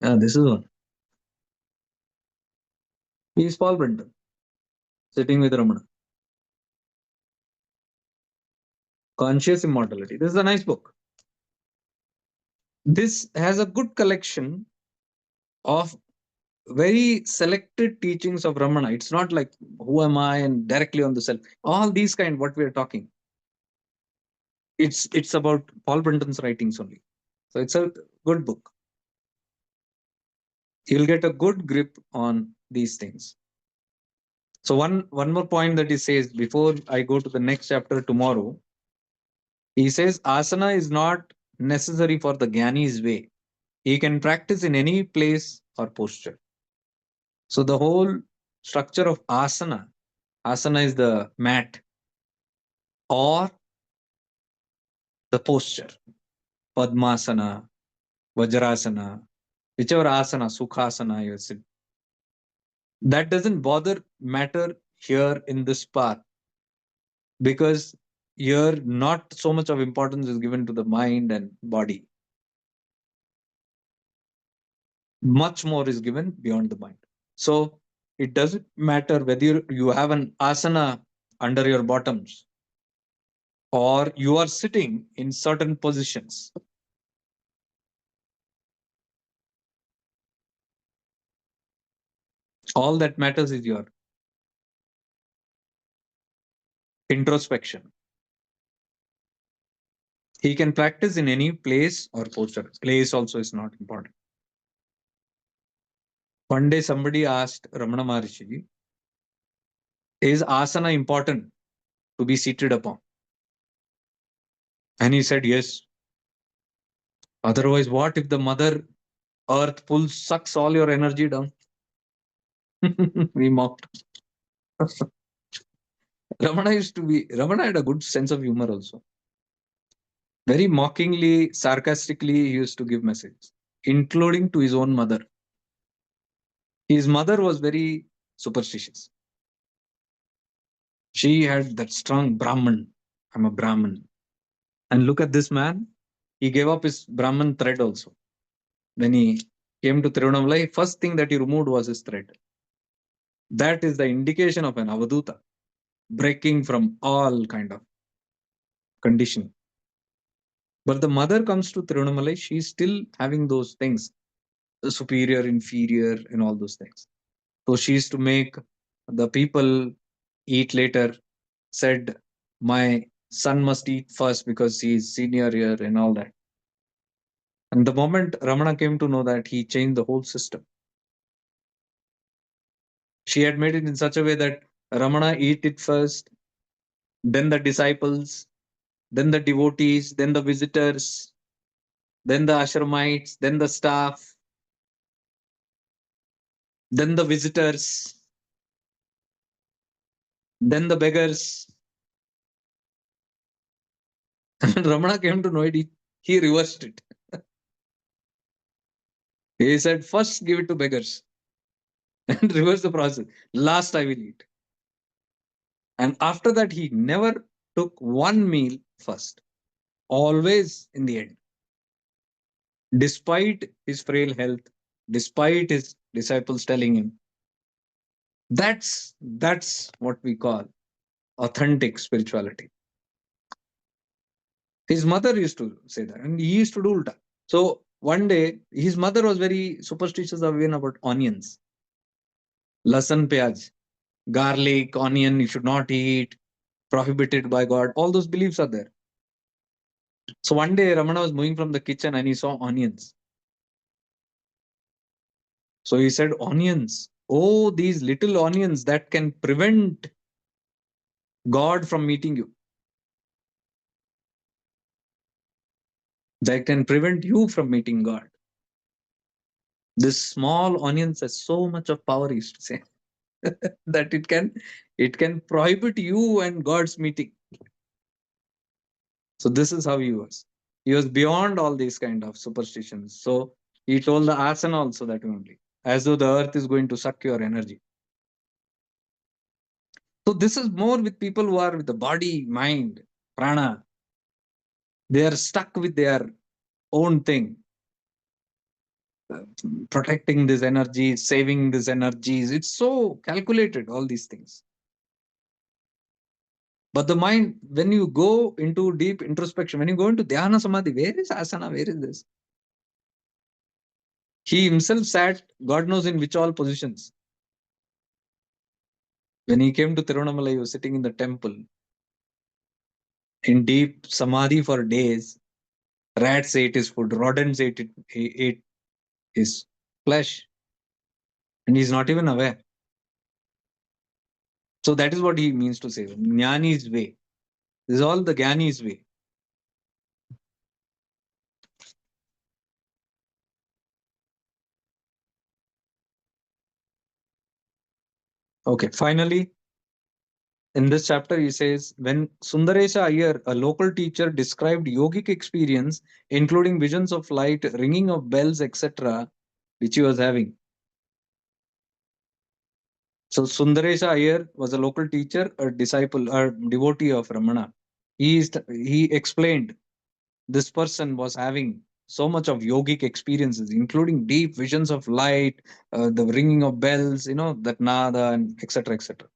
Yeah, this is one. He is Paul Brenton, sitting with Ramana. Conscious Immortality. This is a nice book. This has a good collection of very selected teachings of Ramana. It's not like who am I and directly on the self. All these kind what we are talking. It's about Paul Brenton's writings only. So it's a good book. You'll get a good grip on these things. So one more point that he says before I go to the next chapter tomorrow. He says asana is not necessary for the Jnani's way. He can practice in any place or posture. So the whole structure of asana is the mat or the posture, Padmasana, Vajrasana, whichever asana, Sukhasana you sit. That doesn't bother matter here in this path because here not so much of importance is given to the mind and body. Much more is given beyond the mind. So it doesn't matter whether you have an asana under your bottoms or you are sitting in certain positions. All that matters is your introspection. He can practice in any place or posture. Place also is not important. One day somebody asked Ramana Maharshi, is asana important to be seated upon? And he said, yes. Otherwise, what if the mother earth pulls, sucks all your energy down? We mocked. Ramana had a good sense of humor also. Very mockingly, sarcastically, he used to give messages, including to his own mother. His mother was very superstitious. She had that strong Brahman. I'm a Brahman. And look at this man. He gave up his Brahman thread also. When he came to Tiruvannamalai, first thing that he removed was his thread. That is the indication of an Avaduta breaking from all kind of conditioning. But the mother comes to Tiruvannamalai, she's still having those things, the superior, inferior, and all those things. So she used to make the people eat later, said, my son must eat first because he is senior here and all that. And the moment Ramana came to know that, he changed the whole system. She had made it in such a way that Ramana eat it first, then the disciples, then the devotees, then the visitors, then the ashramites, then the staff, then the visitors, then the beggars. And Ramana came to know it, he reversed it. He said, first give it to beggars and reverse the process. Last I will eat. And after that, he never took one meal first, always in the end. Despite his frail health, despite his disciples telling him, that's what we call authentic spirituality. His mother used to say that, and he used to do ulta. So one day, his mother was very superstitious even about onions, lasan pyaj, garlic, onion, you should not eat, prohibited by God. All those beliefs are there. So one day, Ramana was moving from the kitchen and he saw onions. So he said, onions. Oh, these little onions that can prevent God from meeting you. That can prevent you from meeting God. This small onions has so much of power, he used to say, that it can prohibit you and God's meeting. So this is how he was. He was beyond all these kind of superstitions. So he told the asana also that only, as though the earth is going to suck your energy. So this is more with people who are with the body, mind, prana. They are stuck with their own thing, protecting this energy, saving this energies. It's so calculated, all these things. But the mind, when you go into deep introspection, when you go into dhyana samadhi, where is asana? Where is this? He himself sat, God knows in which all positions. When he came to Tiruvannamalai, he was sitting in the temple in deep samadhi for days. Rats ate his food, rodents ate his flesh, and he's not even aware. So that is what he means to say. Jnani's way. This is all the Jnani's way. Okay, finally, in this chapter, he says, when Sundaresha Iyer, a local teacher, described yogic experience, including visions of light, ringing of bells, etc., which he was having. So Sundaresha Iyer was a local teacher, a disciple, a devotee of Ramana. He explained this person was having so much of yogic experiences, including deep visions of light, the ringing of bells, that nada, and etc. etc.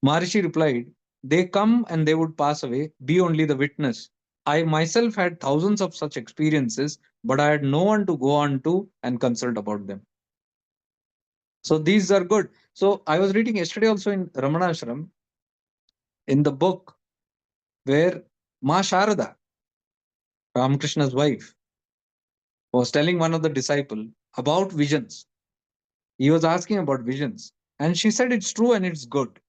Maharishi replied, they come and they would pass away, be only the witness. I myself had thousands of such experiences, but I had no one to go on to and consult about them. So these are good. So I was reading yesterday also in Ramana Ashram, in the book where Ma Sharada, Ramakrishna's wife, was telling one of the disciple about visions. He was asking about visions, and she said it's true and it's good.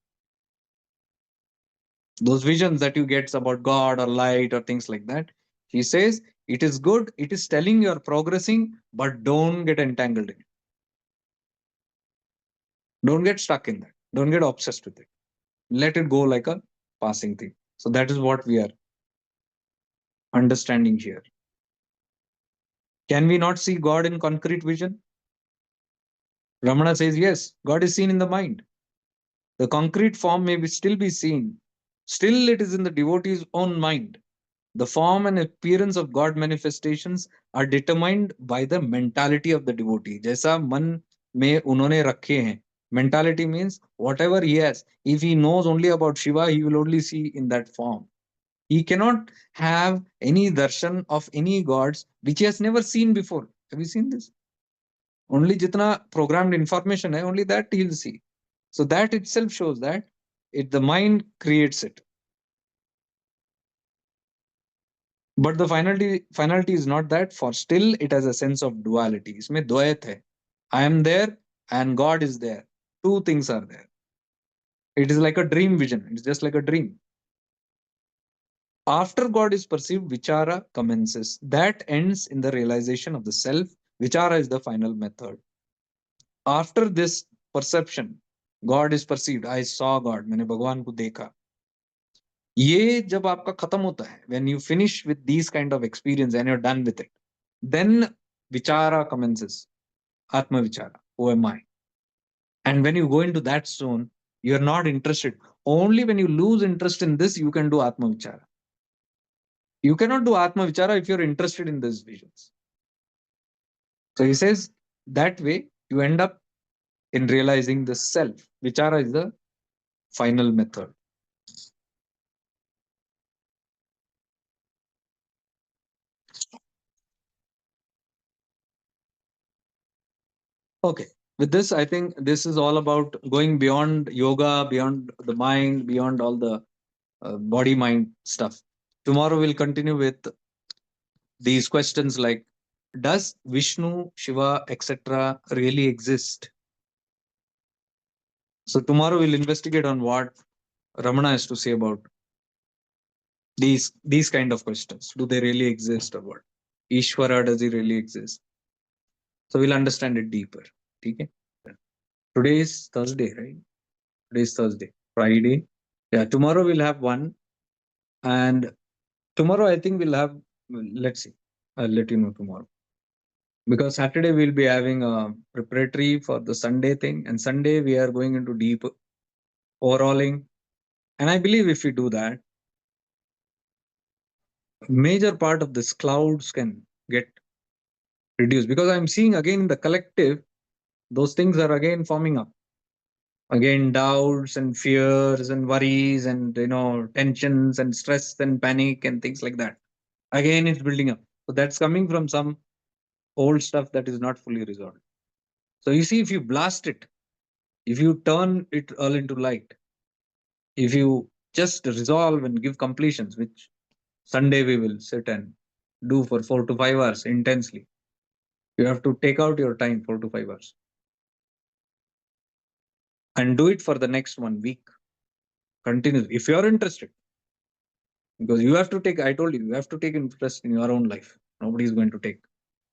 Those visions that you get about God or light or things like that. She says it is good, it is telling you're progressing, but don't get entangled in it. Don't get stuck in that. Don't get obsessed with it. Let it go like a passing thing. So that is what we are understanding here. Can we not see God in concrete vision? Ramana says yes, God is seen in the mind. The concrete form may still be seen. Still, it is in the devotee's own mind. The form and appearance of God manifestations are determined by the mentality of the devotee. जैसा मन में उन्होंने रखे हैं. Mentality means whatever he has. If he knows only about Shiva, he will only see in that form. He cannot have any darshan of any gods which he has never seen before. Have you seen this? Only jitna programmed information hai, only that he'll see. So that itself shows that the mind creates it. But the finality is not that, for still it has a sense of duality. इसमें द्वैत है. I am there and God is there. Two things are there. It is like a dream vision. It's just like a dream. After God is perceived, vichara commences. That ends in the realization of the self. Vichara is the final method. After this perception, God is perceived. I saw God. मैंने भगवान को देखा. ये जब आपका खत्म होता है, when you finish with these kind of experience and you're done with it, then vichara commences. Atma vichara. Who am I? And when you go into that zone, you're not interested. Only when you lose interest in this, you can do Atma vichara. You cannot do Atma vichara if you're interested in these visions. So he says that way you end up in realizing the self. Vichara is the final method. Okay. With this, I think this is all about going beyond yoga, beyond the mind, beyond all the body mind stuff. Tomorrow we'll continue with these questions like, does Vishnu, Shiva, etc. really exist? So tomorrow we'll investigate on what Ramana has to say about these kind of questions. Do they really exist or what? Ishvara, does he really exist? So we'll understand it deeper. Okay? Today is Thursday, right? Today is Thursday. Friday. Yeah, tomorrow we'll have one. And tomorrow I think we'll have, let's see. I'll let you know tomorrow. Because Saturday we'll be having a preparatory for the Sunday thing. And Sunday we are going into deep overhauling. And I believe if we do that, major part of this clouds can get reduced. Because I'm seeing again in the collective, those things are again forming up. Again, doubts and fears and worries and tensions and stress and panic and things like that. Again, it's building up. So that's coming from some old stuff that is not fully resolved. So you see, if you blast it, if you turn it all into light, if you just resolve and give completions, which Sunday we will sit and do for 4 to 5 hours intensely. You have to take out your time 4 to 5 hours and do it for the next 1 week. Continue if you are interested, because you have to take. I told you have to take interest in your own life. Nobody is going to take.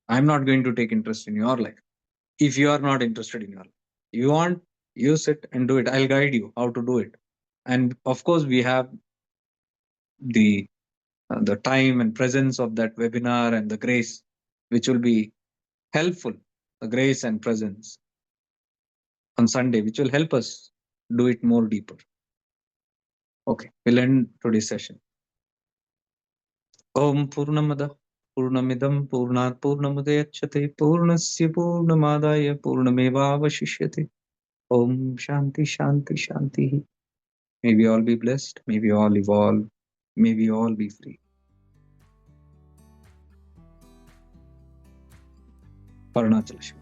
I'm not going to take interest in your life if you are not interested in your life. You want, you sit and do it. I'll guide you how to do it. And of course, we have the the time and presence of that webinar and the grace, which will be helpful. The grace and presence on Sunday, which will help us do it more deeper. Okay, we'll end today's session. Om Purnamada Purnamidam Purnat Purnamudayachate Purnasya Purnamadaya Purnamevavashishyate. Om Shanti Shanti Shanti. May we all be blessed. May we all evolve. May we all be free. Arunachala Shiva.